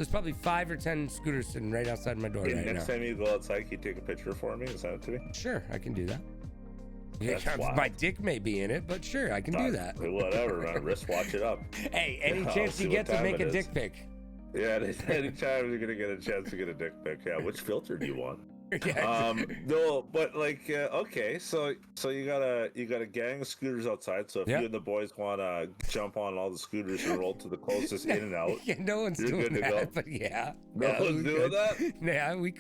probably 5 or 10 scooters sitting right outside my door right now. Next time you go outside, can you take a picture for me and send it to me? Sure, I can do that. That's My wild. dick may be in it, but sure, I can do that. Whatever, man. Wristwatch it up. Hey, any I'll chance see you what get to time make it a is. dick pic. Yeah, anytime you're gonna get a chance to get a dick pic. Yeah, which filter do you want? Yeah. No, but like, okay, so you got a gang of scooters outside. So if Yep. you and the boys wanna jump on all the scooters and roll to the closest in and out, Yeah, no one's you're doing good to that, go. but yeah. No Yeah, one's we doing could. that? Yeah, we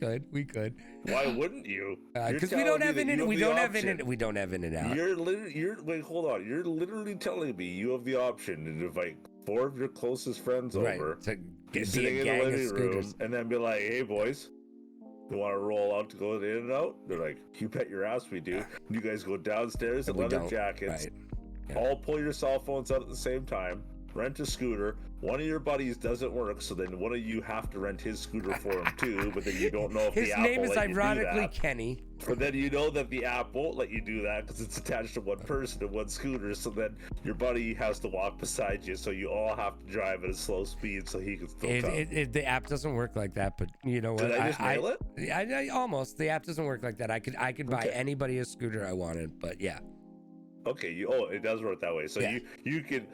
could. Why wouldn't you? Because we don't have in. We don't have in. We don't have in and out. Wait, hold on. You're literally telling me you have the option to invite 4 of your closest friends over, To be be sitting a in gang the of living room, scooters. and then be like, "Hey, boys, you want to roll out to go in and out?" They're like, "You bet your ass we do." You guys go downstairs in We leather don't. jackets. Right. Yeah. All pull your cell phones out at the same time. Rent a scooter. One of your buddies doesn't work, so then one of you have to rent his scooter for him too. But then you don't know if His the app name will is let you do ironically that. Kenny. But then you know that the app won't let you do that because it's attached to one person and one scooter. So then your buddy has to walk beside you. So you all have to drive at a slow speed so he can still come. The app doesn't work like that, but you know what? Did I just nail it? I almost. The app doesn't work like that. I could buy Okay. anybody a scooter I wanted, but yeah. Okay, it does work that way. So Yeah. you could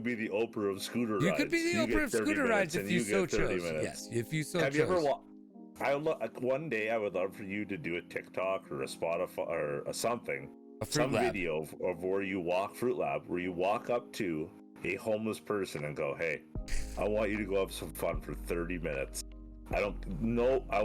be the Oprah of scooter rides. You could be the You Oprah get of 30 scooter rides minutes if and you so get 30 chose. minutes. Yes, if you so Have chose. you ever one day I would love for you to do a TikTok or a Spotify or something, A Fruit some Lab. video of where you walk Fruit Lab, where you walk up to a homeless person and go, "Hey, I want you to go have some fun for 30 minutes. I don't know. I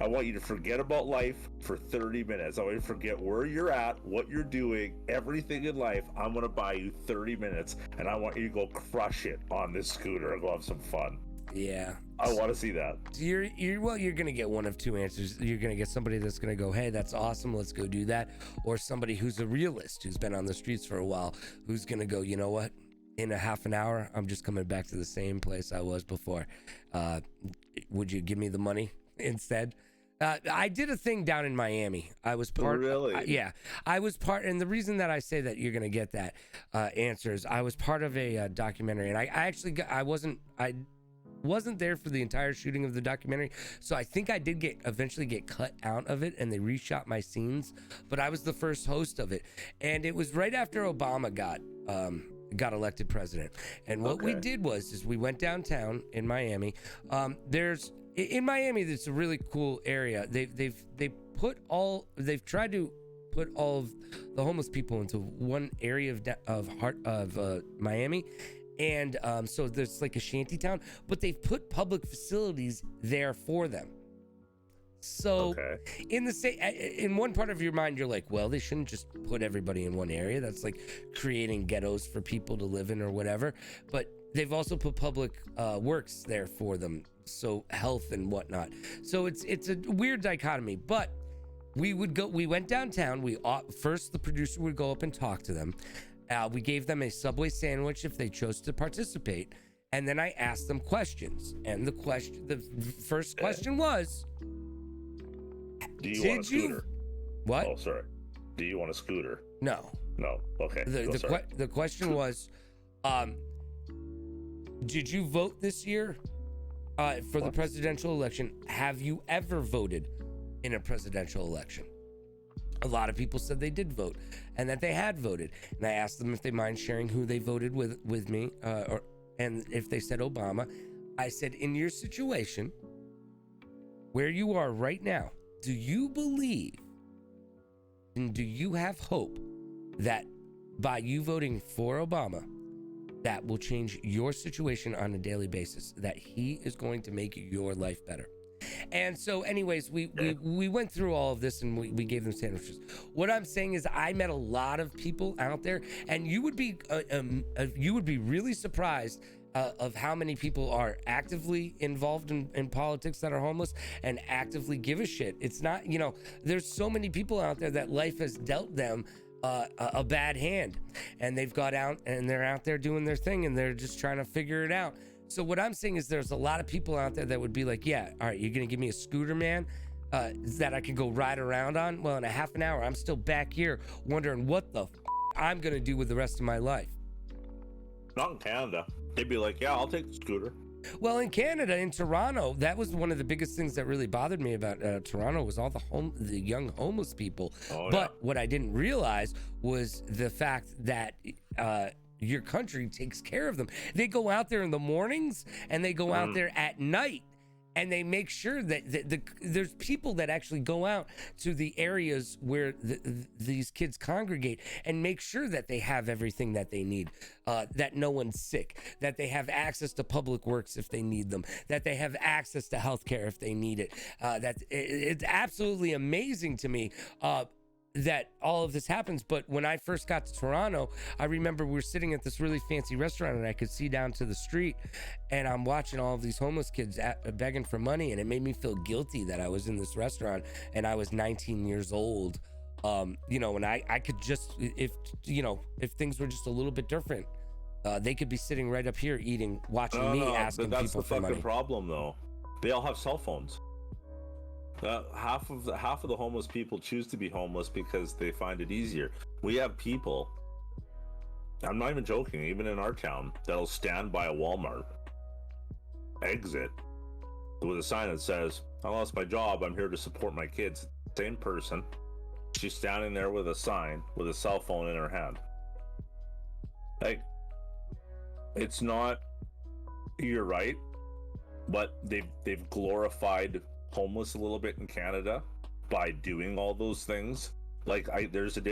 want you to forget about life for 30 minutes. I want you to forget where you're at, what you're doing, everything in life. I'm gonna buy you 30 minutes, and I want you to go crush it on this scooter and go have some fun." Yeah. I want to see that. You're gonna get one of two answers. You're gonna get somebody that's gonna go, "Hey, that's awesome, let's go do that," or somebody who's a realist, who's been on the streets for a while, who's gonna go, "You know what? In a half an hour, I'm just coming back to the same place I was before. Would you give me the money instead?" I did a thing down in Miami. I was part. Really? Yeah, I was part. And the reason that I say that you're gonna get that answer is I was part of a documentary, and I wasn't there for the entire shooting of the documentary, so I think I did eventually get cut out of it, and they reshot my scenes. But I was the first host of it, and it was right after Obama got elected president. And what we did is we went downtown in Miami. In Miami, it's a really cool area. They've tried to put all of the homeless people into one area of Miami. And so there's like a shanty town, but they've put public facilities there for them. So in one part of your mind, you're like, well, they shouldn't just put everybody in one area. That's like creating ghettos for people to live in or whatever. But they've also put public works there for them, so health and whatnot. So it's a weird dichotomy. But we went downtown. First, the producer would go up and talk to them. We gave them a Subway sandwich if they chose to participate, and then I asked them questions. And the first question was, "Do you want a scooter?" What? Oh, sorry. Do you want a scooter? No. No. Okay. The question was, did you vote this year for the presidential election? Have you ever voted in a presidential election? A lot of people said they did vote and that they had voted. And I asked them if they mind sharing who they voted with me, and if they said Obama. I said, in your situation, where you are right now, do you believe and do you have hope that by you voting for Obama, that will change your situation on a daily basis, that he is going to make your life better? And so anyways, we went through all of this, and we gave them sandwiches. What I'm saying is I met a lot of people out there, and you would be really surprised of how many people are actively involved in politics that are homeless and actively give a shit. It's not, there's so many people out there that life has dealt them a bad hand, and they've got out and they're out there doing their thing, and they're just trying to figure it out. So what I'm saying is there's a lot of people out there that would be like, yeah, all right, you're going to give me a scooter, man, that I can go ride around on? Well, in a half an hour, I'm still back here wondering what the I'm going to do with the rest of my life. Not in Canada. They'd be like, "Yeah, I'll take the scooter." Well, in Canada, in Toronto, that was one of the biggest things that really bothered me about Toronto was all the young homeless people. Oh, But what I didn't realize was the fact that your country takes care of them. They go out there in the mornings and they go out there at night. And they make sure that there's people that actually go out to the areas where these kids congregate and make sure that they have everything that they need, that no one's sick, that they have access to public works if they need them, that they have access to healthcare if they need it. It's absolutely amazing to me that all of this happens. But when I first got to Toronto, I remember we were sitting at this really fancy restaurant and I could see down to the street and I'm watching all of these homeless kids begging for money, and it made me feel guilty that I was in this restaurant and I was 19 years old. You know, and I could just, if things were just a little bit different, they could be sitting right up here eating, watching me asking people for money. That's the fucking problem though. They all have cell phones. Half of the homeless people choose to be homeless because they find it easier. We have people, I'm not even joking, even in our town, that'll stand by a Walmart exit with a sign that says, "I lost my job, I'm here to support my kids." Same person, she's standing there with a sign with a cell phone in her hand. Like, it's not, you're right, but they've glorified homeless a little bit in Canada by doing all those things. Like,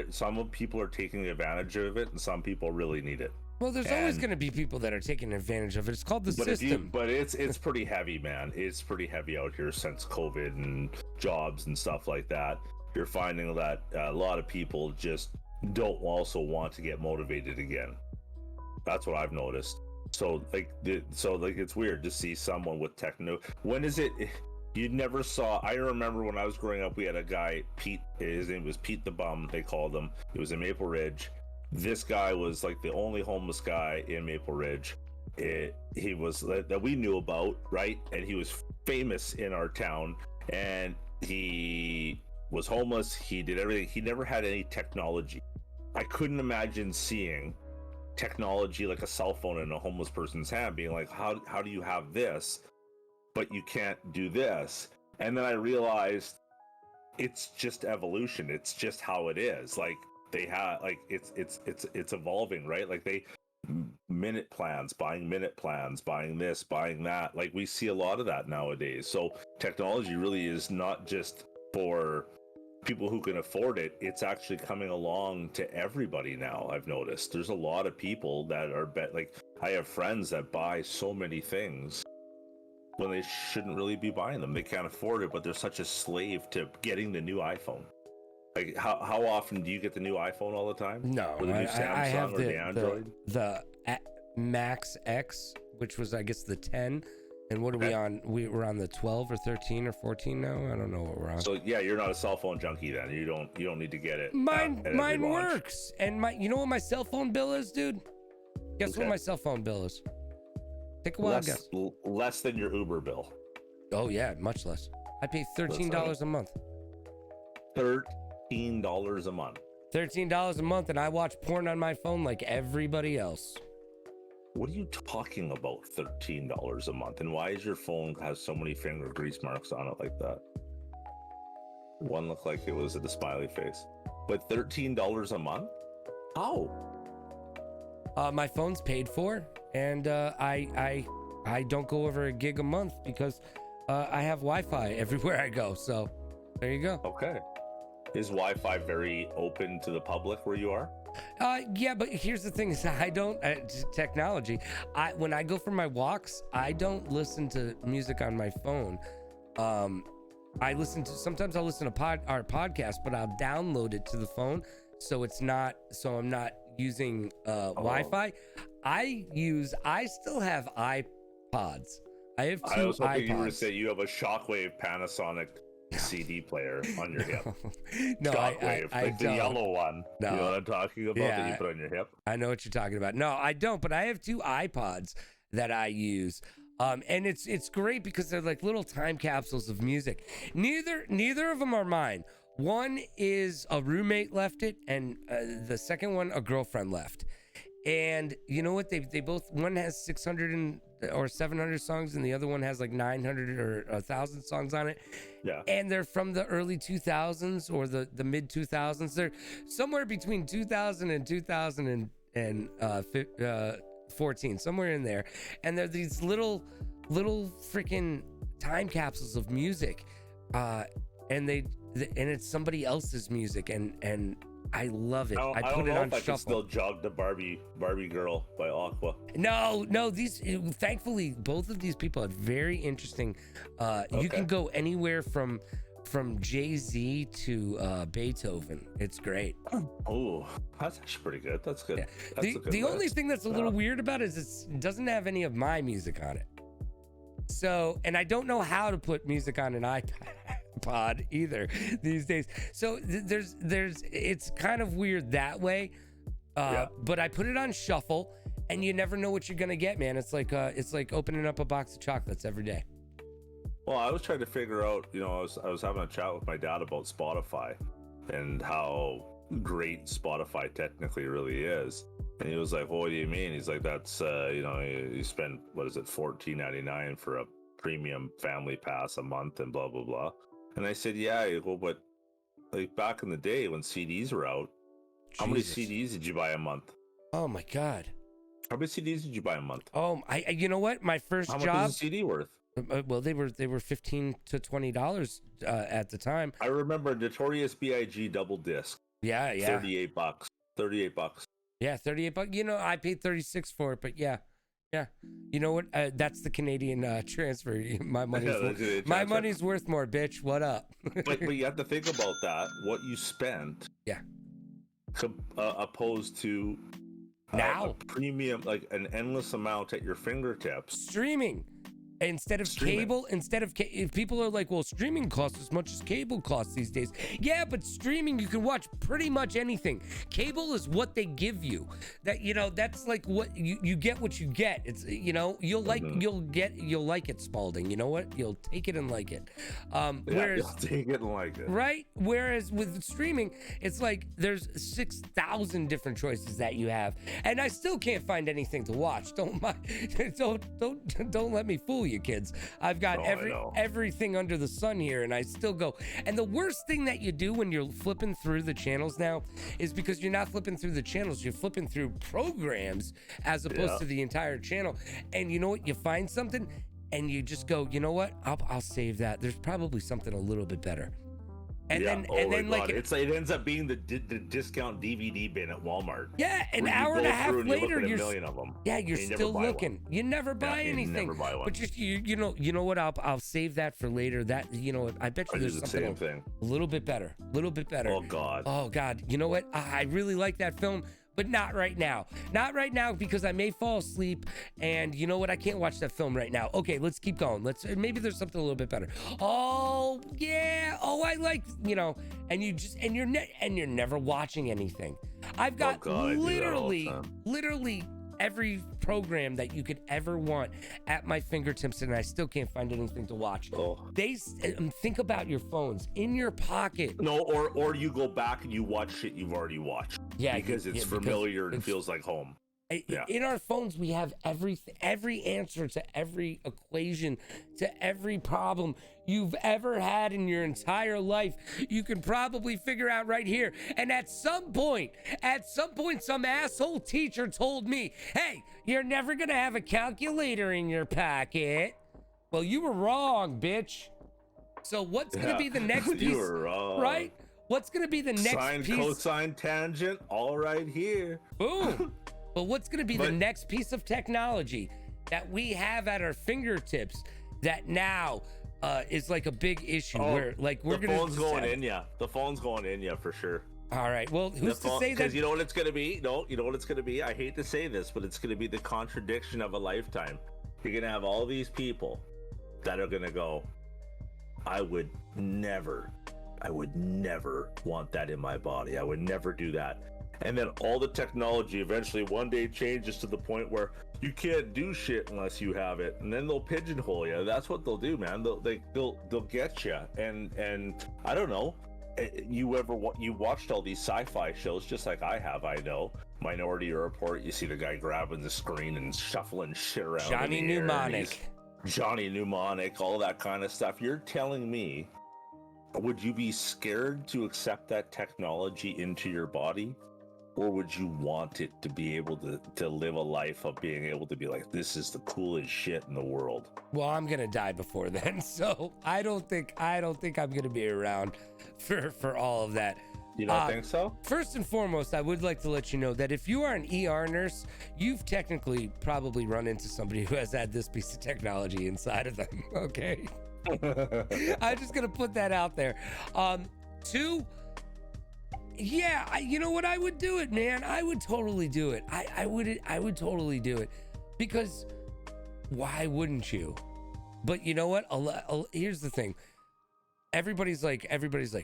some people are taking advantage of it and some people really need it. Well, there's always going to be people that are taking advantage of it. It's called the system. But it's pretty heavy, man. It's pretty heavy out here since COVID and jobs and stuff like that. You're finding that a lot of people just don't also want to get motivated again. That's what I've noticed. So it's weird to see someone with techno. When is it? You never saw. I remember when I was growing up, we had a guy, Pete. His name was Pete the Bum. They called him. He was in Maple Ridge. This guy was like the only homeless guy in Maple Ridge. He was that we knew about, right? And he was famous in our town. And he was homeless. He did everything. He never had any technology. I couldn't imagine seeing technology like a cell phone in a homeless person's hand, being like, how do you have this? But you can't do this. And then I realized it's just evolution. It's just how it is. Like, they have, like, it's evolving, right? Like, minute plans, buying this, buying that. Like, we see a lot of that nowadays. So technology really is not just for people who can afford it. It's actually coming along to everybody now. I've noticed there's a lot of people that are like, I have friends that buy so many things when they shouldn't really be buying them. They can't afford it, but they're such a slave to getting the new iPhone. Like, how often do you get the new iPhone all the time? No, or the new Samsung, I have or the Android? The Max X, which was, I guess, the 10. And what are we on? We're on the 12 or 13 or 14 now. I don't know what we're on. So yeah, you're not a cell phone junkie then. You don't need to get it. Mine works. And you know what my cell phone bill is, dude? Guess what my cell phone bill is? Take a wild guess. Less than your Uber bill. Oh yeah, much less. I pay $13 a month. $13 a month. $13 a month, and I watch porn on my phone like everybody else. What are you talking about? $13 a month, and why is your phone has so many finger grease marks on it like that? One looked like it was a smiley face, but $13 a month? How? My phone's paid for, and I don't go over a gig a month because I have Wi-Fi everywhere I go. So there you go. Okay. Is Wi-Fi very open to the public where you are? Yeah, but here's the thing: is I don't technology. When I go for my walks, I don't listen to music on my phone. Sometimes I'll listen to our podcast, but I'll download it to the phone, so I'm not using Wi-Fi. I still have iPods. I have two iPods. I was hoping you were to say you have a Shockwave Panasonic CD player on your hip. No, Shockwave, I like the don't. yellow one. No. You know what I'm talking about, that you put on your hip? I know what you're talking about. No, I don't, but I have two iPods that I use. And it's great because they're like little time capsules of music. Neither of them are mine. One is a roommate left it, and the second one a girlfriend left. And you know what? They both, one has 600 or 700 songs, and the other one has like 900 or 1,000 songs on it. Yeah. And they're from the early 2000s or the mid 2000s. They're somewhere between 2000 and 2014, somewhere in there. And they're these little freaking time capsules of music, and it's somebody else's music, and I love it. I put it on if I shuffle. can still jog the Barbie Girl by Aqua. No, these, thankfully both of these people have very interesting. You can go anywhere from Jay-Z to Beethoven. It's great. Oh, that's actually pretty good. That's good. Yeah. That's a good The only list. thing that's a little weird about it is it doesn't have any of my music on it. So, and I don't know how to put music on an iPod either these days. So there's it's kind of weird that way. But I put it on shuffle, and you never know what you're gonna get, man. It's like opening up a box of chocolates every day. Well, I was trying to figure out, I was having a chat with my dad about Spotify and how great Spotify technically really is. And he was like, well, what do you mean? He's like, that's, you spend, what is it, $14.99 for a premium family pass a month and blah, blah, blah. And I said, yeah, well, but like back in the day when CDs were out, how many CDs did you buy a month? Oh my God. How many CDs did you buy a month? Oh, you know what? My first How job. much is a CD worth? Well, they were $15 to $20 at the time. I remember Notorious B.I.G. double disc. Yeah. $38. $38. Yeah, $38. You know, I paid $36 for it, but yeah. You know what? That's the Canadian transfer. My money's worth more, bitch. What up? but you have to think about that. What you spent. Yeah. Opposed to now a premium, like an endless amount at your fingertips. Streaming. Instead of cable, if people are like, well, streaming costs as much as cable costs these days. Yeah, but streaming, you can watch pretty much anything. Cable is what they give you. That's like what you get what you get. It's, you'll like it, Spalding. You know what? You'll take it and like it. You'll take it and like it. Right? Whereas with streaming, it's like there's 6,000 different choices that you have, and I still can't find anything to watch. Don't let me fool you, kids. I've got everything under the sun here, and I still go. And the worst thing that you do when you're flipping through the channels now is, because you're not flipping through the channels, you're flipping through programs as opposed to the entire channel. And you know what? You find something and you just go, you know what? I'll save that. There's probably something a little bit better. And then it ends up being the discount DVD bin at Walmart. Yeah, an hour and a half later, you're million of them. Yeah, you're still looking. You never buy anything. You never buy one. But just you know what? I'll save that for later. That I bet you there's something a little bit better. Oh God. You know what? I really like that film. But not right now. Not right now, because I may fall asleep, and you know what? I can't watch that film right now. Okay, let's keep going. Maybe there's something a little bit better. Oh yeah. Oh, I like, and you're never watching anything. I've got literally every program that you could ever want at my fingertips, and I still can't find anything to watch. Think about your phones in your pocket. No, or you go back and you watch shit you've already watched. Yeah, because it's familiar and feels like home. Yeah. In our phones, we have every answer to every equation, to every problem you've ever had in your entire life. You can probably figure out right here. And at some point, some asshole teacher told me, hey, you're never going to have a calculator in your pocket. Well, you were wrong, bitch. So what's going to be the next piece? You were wrong. Right? What's going to be the next Sine, piece? cosine, tangent, all right here. Boom. But what's going to be the next piece of technology that we have at our fingertips that now is like a big issue where like we're going to... The phone's going in ya. The phone's going in ya for sure. All right. Well, who's to say that? Because you know what it's going to be? No, you know what it's going to be? I hate to say this, but it's going to be the contradiction of a lifetime. You're going to have all these people that are going to go, I would never want that in my body. I would never do that. And then all the technology eventually one day changes to the point where you can't do shit unless you have it, and then they'll pigeonhole you. That's what they'll do, man. They'll get you. And I don't know. You watched all these sci-fi shows just like I have, I know, Minority Report, you see the guy grabbing the screen and shuffling shit around. Johnny Mnemonic. Johnny Mnemonic, all that kind of stuff. You're telling me, would you be scared to accept that technology into your body? Or would you want it to be able to live a life of being able to be like, this is the coolest shit in the world? Well, I'm gonna die before then, so I don't think I'm gonna be around for all of that. You don't think so? First and foremost, I would like to let you know that if you are an ER nurse, you've technically probably run into somebody who has had this piece of technology inside of them. Okay, I'm just gonna put that out there. Two. Yeah, you know what? I would do it, man. I would totally do it. I would totally do it, because why wouldn't you? But you know what? Here's the thing. Everybody's like,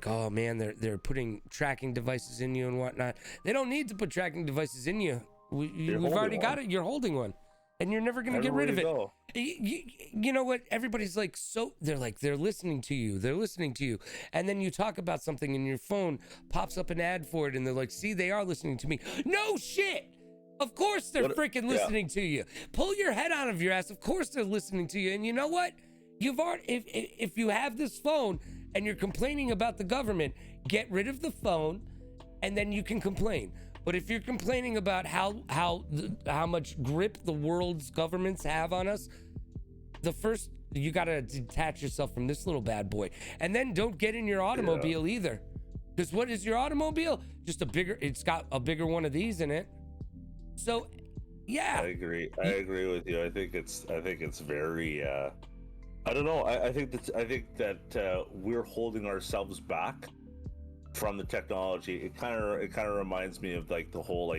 oh man, they're putting tracking devices in you and whatnot. They don't need to put tracking devices in you. We've already got it. You're holding one, and you're never gonna get rid of it. You know what? Everybody's like, so they're listening to you. They're listening to you. And then you talk about something and your phone pops up an ad for it. And they're like, see, they are listening to me. No shit. Of course they're freaking listening to you. Pull your head out of your ass. Of course they're listening to you. And you know what? You've already, if you have this phone and you're complaining about the government, get rid of the phone and then you can complain. But if you're complaining about how much grip the world's governments have on us, you gotta detach yourself from this little bad boy. And then don't get in your automobile either. Because what is your automobile? Just it's got a bigger one of these in it. So, yeah. I agree with you. I think it's very, I don't know. I think that we're holding ourselves back from the technology. It kind of reminds me of like the whole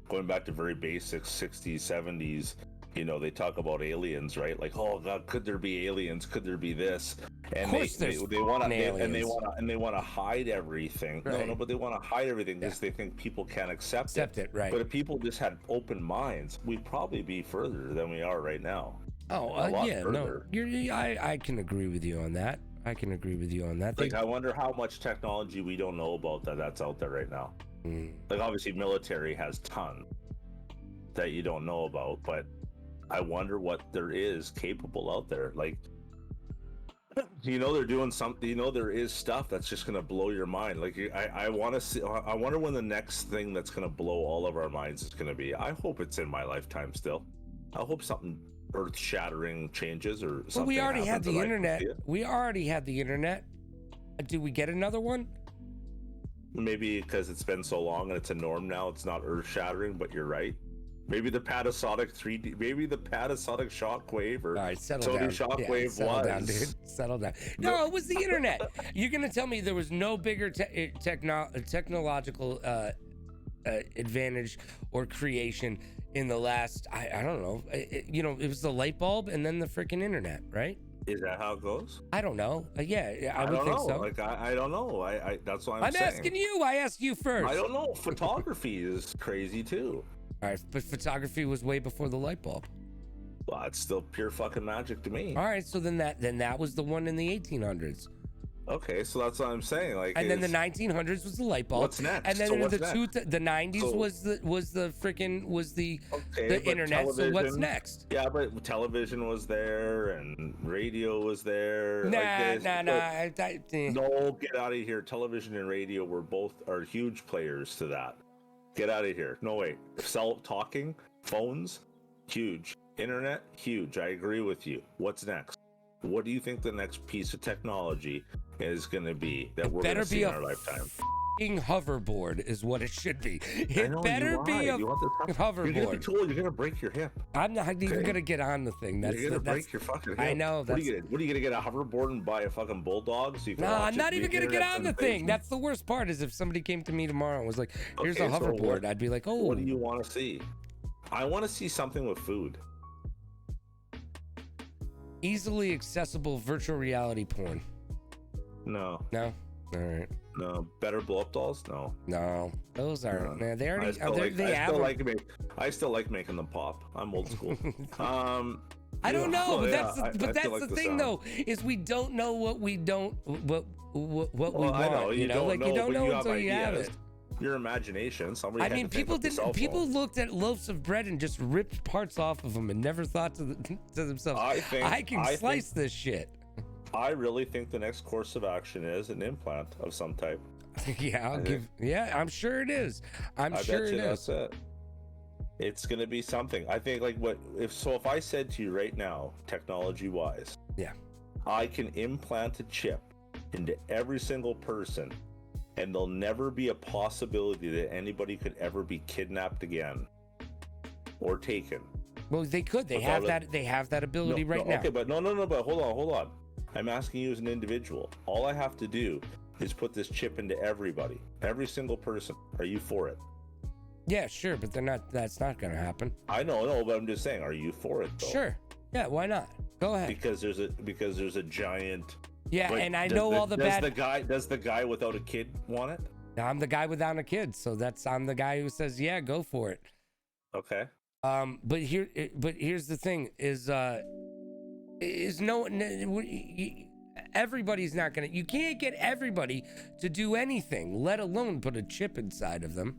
going back to very basic 60s, 70s. You know, they talk about aliens, right? Like, oh God, could there be aliens? Could there be this? And of course they want to hide everything. Right. No, but they want to hide everything because they think people can't accept it. Right? But if people just had open minds, we'd probably be further than we are right now. Oh, yeah, further. No, I can agree with you on that. Like, I wonder how much technology we don't know about that's out there right now. Like, obviously, military has tons that you don't know about, but I wonder what there is capable out there. Like, they're doing something. There is stuff that's just gonna blow your mind. Like, I want to see. I wonder when the next thing that's gonna blow all of our minds is gonna be. I hope it's in my lifetime still. I hope something earth-shattering changes or something. But we already had the internet. We already had the internet. Do we get another one? Maybe because it's been so long and it's a norm now. It's not earth-shattering, but you're right. Maybe the Panasonic 3D, maybe the Panasonic Shockwave or Sony Shockwave settle down, dude. Settle down. No, it was the internet. You're gonna tell me there was no bigger technological advantage or creation in the last, I don't know. It was the light bulb and then the freaking internet, right? Is that how it goes? I don't know. Yeah, I would think so. Like, I don't know. That's what I'm saying. I'm asking you. I asked you first. I don't know. Photography is crazy too. All right, but photography was way before the light bulb. Well, it's still pure fucking magic to me. All right, so then that was the one in the 1800s. Okay, so that's what I'm saying. Like, and then the 1900s was the light bulb. What's next? And then the 90s was the internet. So what's next? Yeah, but television was there and radio was there. Nah. No, get out of here. Television and radio are huge players to that. Get out of here. No way. Talking, phones, huge. Internet, huge. I agree with you. What's next? What do you think the next piece of technology is going to be that we're going to see in our lifetime? Hoverboard is what it should be. It better be a hoverboard. You're going to be told you're going to break your hip. I'm not even going to get on the thing. You're going to break your fucking hip. I know. What are you going to get a hoverboard and buy a fucking bulldog? So you can I'm not even going to get on the thing. That's the worst part is if somebody came to me tomorrow and was like, here's a hoverboard, I'd be like, oh. What do you want to see? I want to see something with food. Easily accessible virtual reality porn. No. All right. No. Better blow up dolls? No. Those aren't. Man, they already. I still like making them pop. I'm old school. I don't know, but that's the thing though, is we don't know what we want. I know. You don't know until you have it. your imagination. Somebody I had mean, to think of the cell phone. people looked at loaves of bread and just ripped parts off of them and never thought to themselves, I can slice this shit. I really think the next course of action is an implant of some type. Yeah, I'm sure it is. I bet you that's it. It's gonna be something. I think like if I said to you right now, technology wise, yeah, I can implant a chip into every single person, and there'll never be a possibility that anybody could ever be kidnapped again or taken. Well, they could. They have that ability right now. Okay, but no. But hold on. I'm asking you as an individual. All I have to do is put this chip into everybody, every single person. Are you for it? Yeah, sure, but that's not going to happen. I know, but I'm just saying, are you for it though? Sure. Yeah, why not? Go ahead. Because there's a giant. Yeah, and I know all the bad. Does the guy without a kid want it? I'm the guy without a kid, so I'm the guy who says, yeah, go for it. Okay. But here's the thing: everybody's not gonna. You can't get everybody to do anything, let alone put a chip inside of them.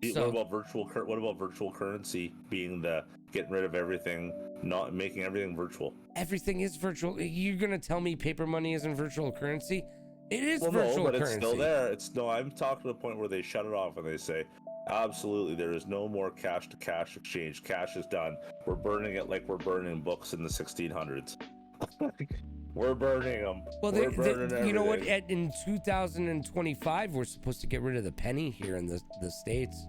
What about virtual currency being the getting rid of everything, not making everything virtual? Everything is virtual. You're gonna tell me paper money isn't virtual currency? It is virtual currency. No, but it's still there. I'm talking to the point where they shut it off and they say, absolutely, there is no more cash to cash exchange. Cash is done. We're burning it like we're burning books in the 1600s. We're burning them. Well, you know what? In 2025, we're supposed to get rid of the penny here in the States.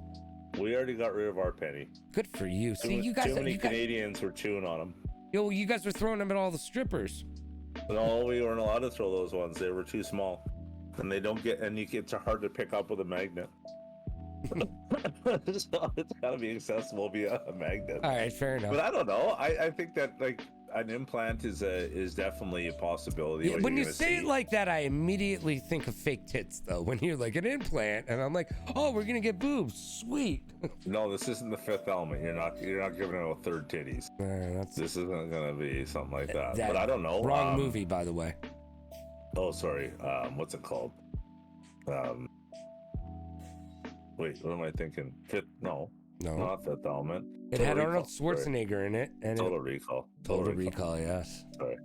We already got rid of our penny. Good for you. See, too many Canadians were chewing on them. Yo, you guys were throwing them at all the strippers. No, we weren't allowed to throw those ones. They were too small, and it's hard to pick up with a magnet. So it's got to be accessible via a magnet. All right, fair enough. But I don't know. I think that like an implant is definitely a possibility. Yeah, when you say it like that, I immediately think of fake tits, though. When you're like an implant, and I'm like, oh, we're gonna get boobs, sweet. No, this isn't the Fifth Element. You're not giving it a third titties. This isn't gonna be something like that. But I don't know. Wrong movie, by the way. Oh, sorry. What's it called? Wait, what am I thinking? No, not Fifth Element. It had Arnold Schwarzenegger in it, and Total Recall. Total Recall, yes. Sorry.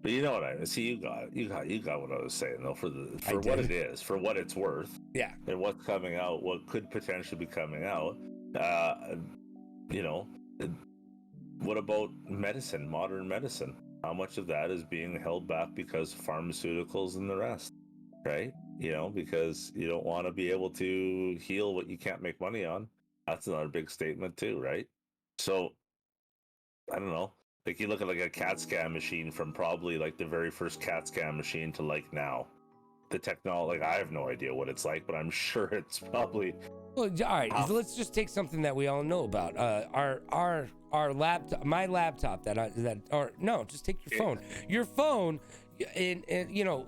But you know what I mean. See, you got what I was saying though. For what it is, for what it's worth. Yeah. And what's coming out, what could potentially be coming out. What about medicine, modern medicine? How much of that is being held back because of pharmaceuticals and the rest, right? Because you don't want to be able to heal what you can't make money on. That's another big statement too, right? So, I don't know. Like you look at like a CAT scan machine from probably like the very first CAT scan machine to like now. The technology, like I have no idea what it's like, but I'm sure it's probably. Well, all right. So let's just take something that we all know about. Our laptop, my laptop just take your phone. Your phone. In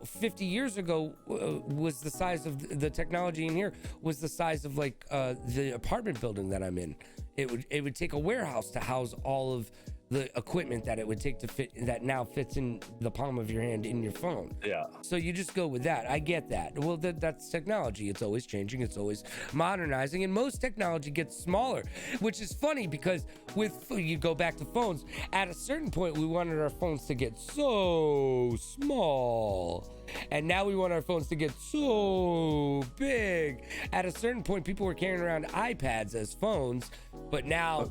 50 years ago was the size of the technology in here was the size of like the apartment building that I'm in. It would take a warehouse to house all of the equipment that it would take to fit that now fits in the palm of your hand in your phone. Yeah. So you just go with that. I get that. Well, that's technology. It's always changing. It's always modernizing, and most technology gets smaller, which is funny because you go back to phones. At a certain point, we wanted our phones to get so small. And now we want our phones to get so big. At a certain point, people were carrying around iPads as phones, but now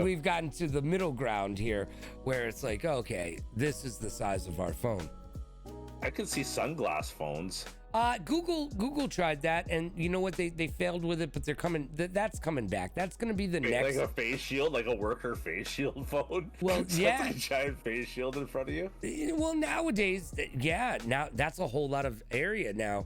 we've gotten to the middle ground here where it's like, okay, this is the size of our phone. I could see sunglass phones. Google tried that, and you know what? They failed with it, but they're coming. That's coming back. That's going to be the next. Like a face shield, like a worker face shield phone. Well, so yeah, it's like a giant face shield in front of you. Well, nowadays, yeah, now that's a whole lot of area now.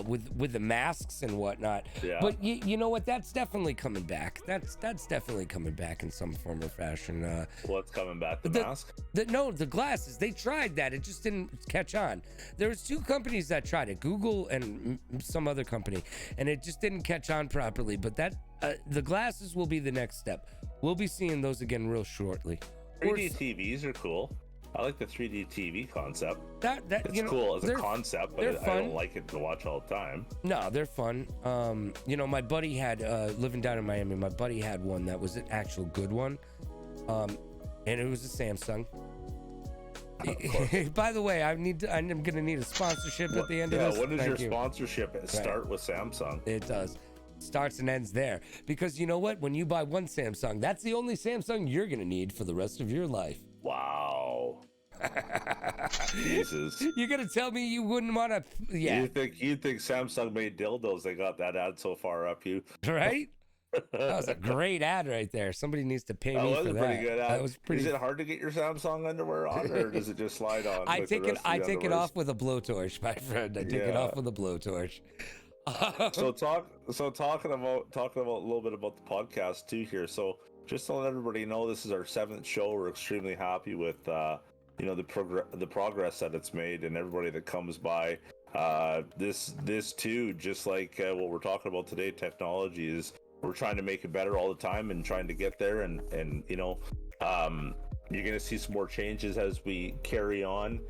With the masks and whatnot. Yeah. But you know what? That's definitely coming back. That's definitely coming back in some form or fashion. What's coming back? The mask? The glasses. They tried that. It just didn't catch on. There was two companies that tried it, Google and some other company, and it just didn't catch on properly. But the glasses will be the next step. We'll be seeing those again real shortly. 3D TVs are cool. I like the 3D TV concept. It's cool as a concept, but I don't like it to watch all the time. No, they're fun. My buddy had living down in Miami. My buddy had one that was an actual good one, and it was a Samsung. By the way, I'm gonna need a sponsorship at the end of this. When does your sponsorship start with Samsung? It does. Starts and ends there, because you know what? When you buy one Samsung, that's the only Samsung you're gonna need for the rest of your life. Wow. Jesus. You're gonna tell me you wouldn't want to? Yeah. You think Samsung made dildos? They got that ad so far up you. Right? That was a great ad right there. Somebody needs to pay me for that. That was a pretty good ad. That was pretty. Is it hard to get your Samsung underwear on, or does it just slide on? I take it off with a blowtorch, my friend. I take it off with a blowtorch. Talking about a little bit about the podcast too here. So just to let everybody know, this is our 7th show. We're extremely happy with the progress that it's made, and everybody that comes by. This too, just like what we're talking about today, technology is. We're trying to make it better all the time and trying to get there, and you're gonna see some more changes as we carry on.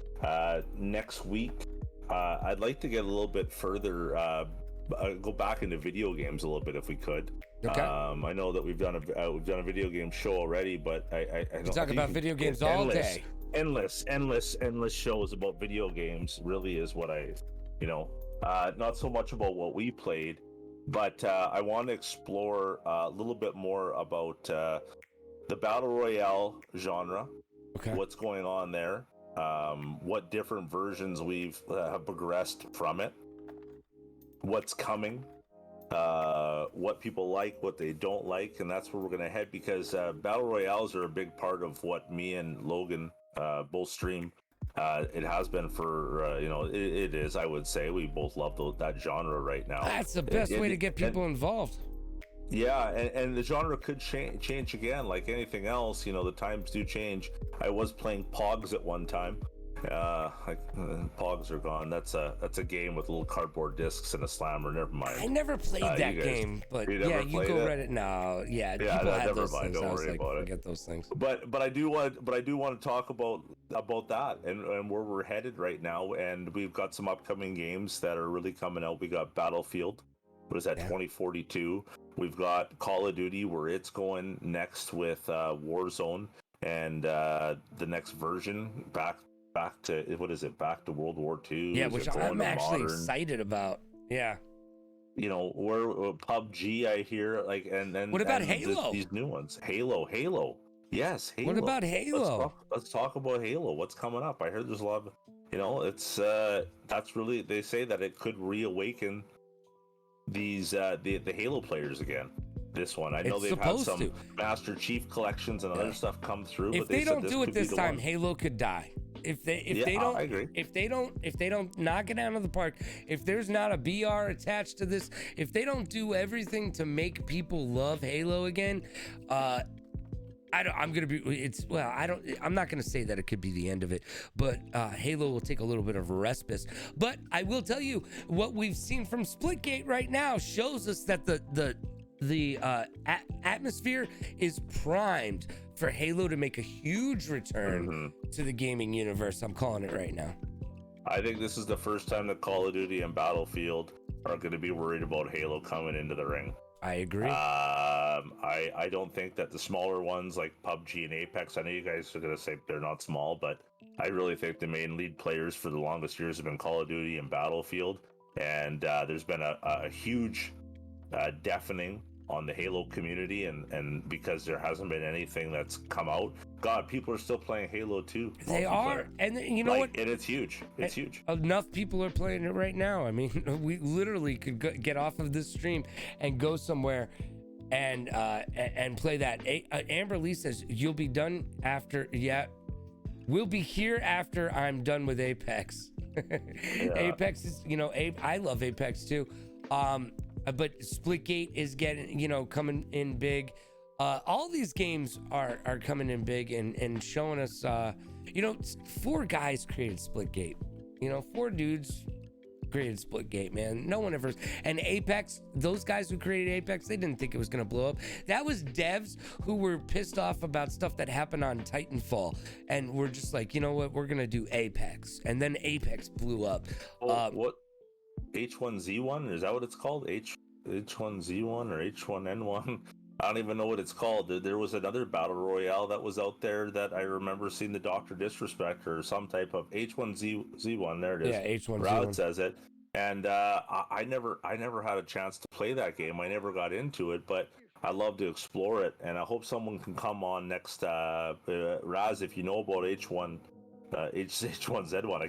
Next week, I'd like to get a little bit further. Go back into video games a little bit if we could. Okay. I know that we've done a video game show already, but I don't talk about video games all day. Endless shows about video games really is what not so much about what we played, but I want to explore a little bit more about the battle royale genre. Okay. What's going on there? What different versions we've have progressed from it? What's coming? What people like, what they don't like, and that's where we're going to head, because battle royales are a big part of what me and Logan both stream. It has been for it is, I would say. We both love that genre right now. That's the best way to get people involved. Yeah, and the genre could change again, like anything else. The times do change. I was playing Pogs at one time. Pogs are gone. That's a game with little cardboard discs and a slammer. Never mind. I never played that game, but you go Reddit. No, people have those things. Don't worry about it. Get those things. But I do want to talk about that and where we're headed right now. And we've got some upcoming games that are really coming out. We got Battlefield. What is that? 2042. We've got Call of Duty, where it's going next with Warzone, and the next version back to, what is it? Back to World War II. Yeah, which I'm actually excited about. Yeah. Where PUBG, I hear, like, and then what about Halo? These new ones, Halo. Yes, Halo. What about Halo? Let's talk about Halo. What's coming up? I heard there's a lot of, it's that's really, they say that it could reawaken these the Halo players again. This one, I know they've had some Master Chief collections and other stuff come through. If they don't do it this time, Halo could die. If they don't, I agree. If they don't knock it out of the park, if there's not a BR attached to this, if they don't do everything to make people love Halo again, I'm not gonna say that it could be the end of it, but Halo will take a little bit of a respite. But I will tell you, what we've seen from Splitgate right now shows us that the atmosphere is primed for Halo to make a huge return to the gaming universe. I'm calling it right now. I think this is the first time that Call of Duty and Battlefield are going to be worried about Halo coming into the ring. I agree. I don't think that the smaller ones like PUBG and Apex, I know you guys are going to say they're not small, but I really think the main lead players for the longest years have been Call of Duty and Battlefield. And there's been a huge deafening on the Halo community, and because there hasn't been anything that's come out. God, people are still playing Halo 2. They are, and you know what? And it's huge. It's huge. Enough people are playing it right now. I mean, we literally could get off of this stream and go somewhere and play that. Amber Lee says you'll be done after. Yeah, we'll be here after I'm done with Apex. Apex is, I love Apex too. But Splitgate is getting, coming in big. All these games are coming in big and showing us, 4 guys created Splitgate. 4 dudes created Splitgate, man. No one ever. And Apex, those guys who created Apex, they didn't think it was going to blow up. That was devs who were pissed off about stuff that happened on Titanfall. And we're just like, you know what? We're going to do Apex. And then Apex blew up. What? H1Z1? Is that what it's called? H1Z1 or H1N1? I don't even know what it's called. There was another battle royale that was out there that I remember seeing the Dr. Disrespect or some type of H1Z1. There it is. Yeah, H1Z1. Rowd says it. And I never had a chance to play that game. I never got into it, but I love to explore it. And I hope someone can come on next. Raz, if you know about H1Z1,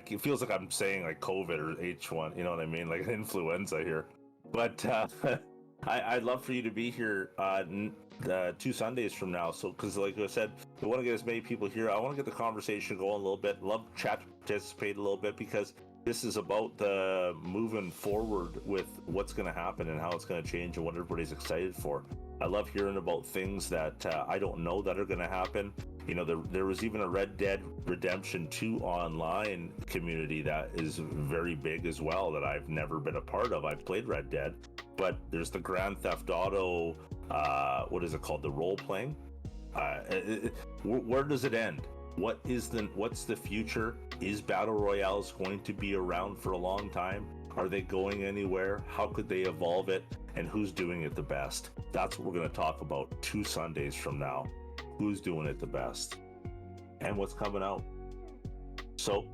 it feels like I'm saying like COVID or H1. You know what I mean? Like influenza here. But I'd love for you to be here 2 Sundays from now. So, because like I said, we want to get as many people here. I want to get the conversation going a little bit. Love chat to participate a little bit, because this is about the moving forward with what's going to happen and how it's going to change and what everybody's excited for. I love hearing about things that I don't know that are going to happen. You know, there was even a Red Dead Redemption 2 online community that is very big as well that I've never been a part of. I've played Red Dead, but there's the Grand Theft Auto, what is it called? The role playing. Where does it end? What's the future? Is Battle Royales going to be around for a long time? Are they going anywhere? How could they evolve it? And who's doing it the best? That's what we're going to talk about 2 Sundays from now. Who's doing it the best? And what's coming out? So,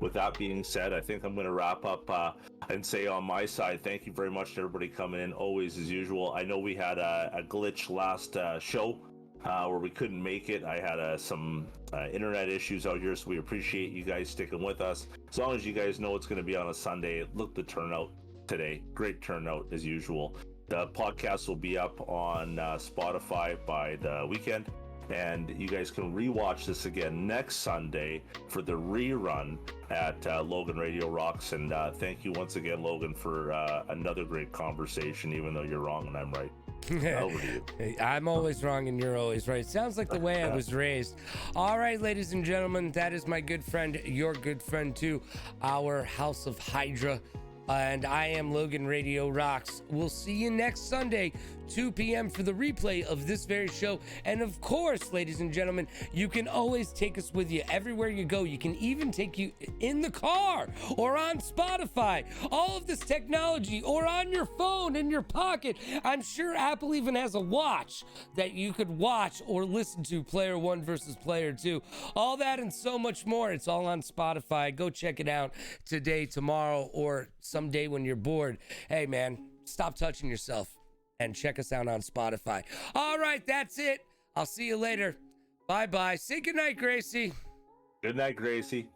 with that being said, I think I'm going to wrap up and say on my side, thank you very much to everybody coming in, always as usual. I know we had a glitch last show where we couldn't make it. I had some internet issues out here, so we appreciate you guys sticking with us. As long as you guys know it's going to be on a Sunday, look the turnout today. Great turnout as usual. The podcast will be up on Spotify by the weekend, and you guys can rewatch this again next Sunday for the rerun at Logan Radio Rocks. And thank you once again, Logan, for another great conversation, even though you're wrong and I'm right. Over to you. I'm always wrong and you're always right. Sounds like the way I was raised. All right, ladies and gentlemen, that is my good friend, your good friend too, our House of Hydra. And I am Logan Radio Rocks. We'll see you next Sunday, 2 p.m. for the replay of this very show. And of course, ladies and gentlemen, you can always take us with you everywhere you go. You can even take you in the car or on Spotify. All of this technology, or on your phone in your pocket. I'm sure Apple even has a watch that you could watch or listen to Player 1 versus Player 2. All that and so much more. It's all on Spotify. Go check it out today, tomorrow, or someday when you're bored. Hey, man, stop touching yourself and check us out on Spotify. All right, that's it. I'll see you later. Bye-bye. Say goodnight, Gracie. Good night, Gracie.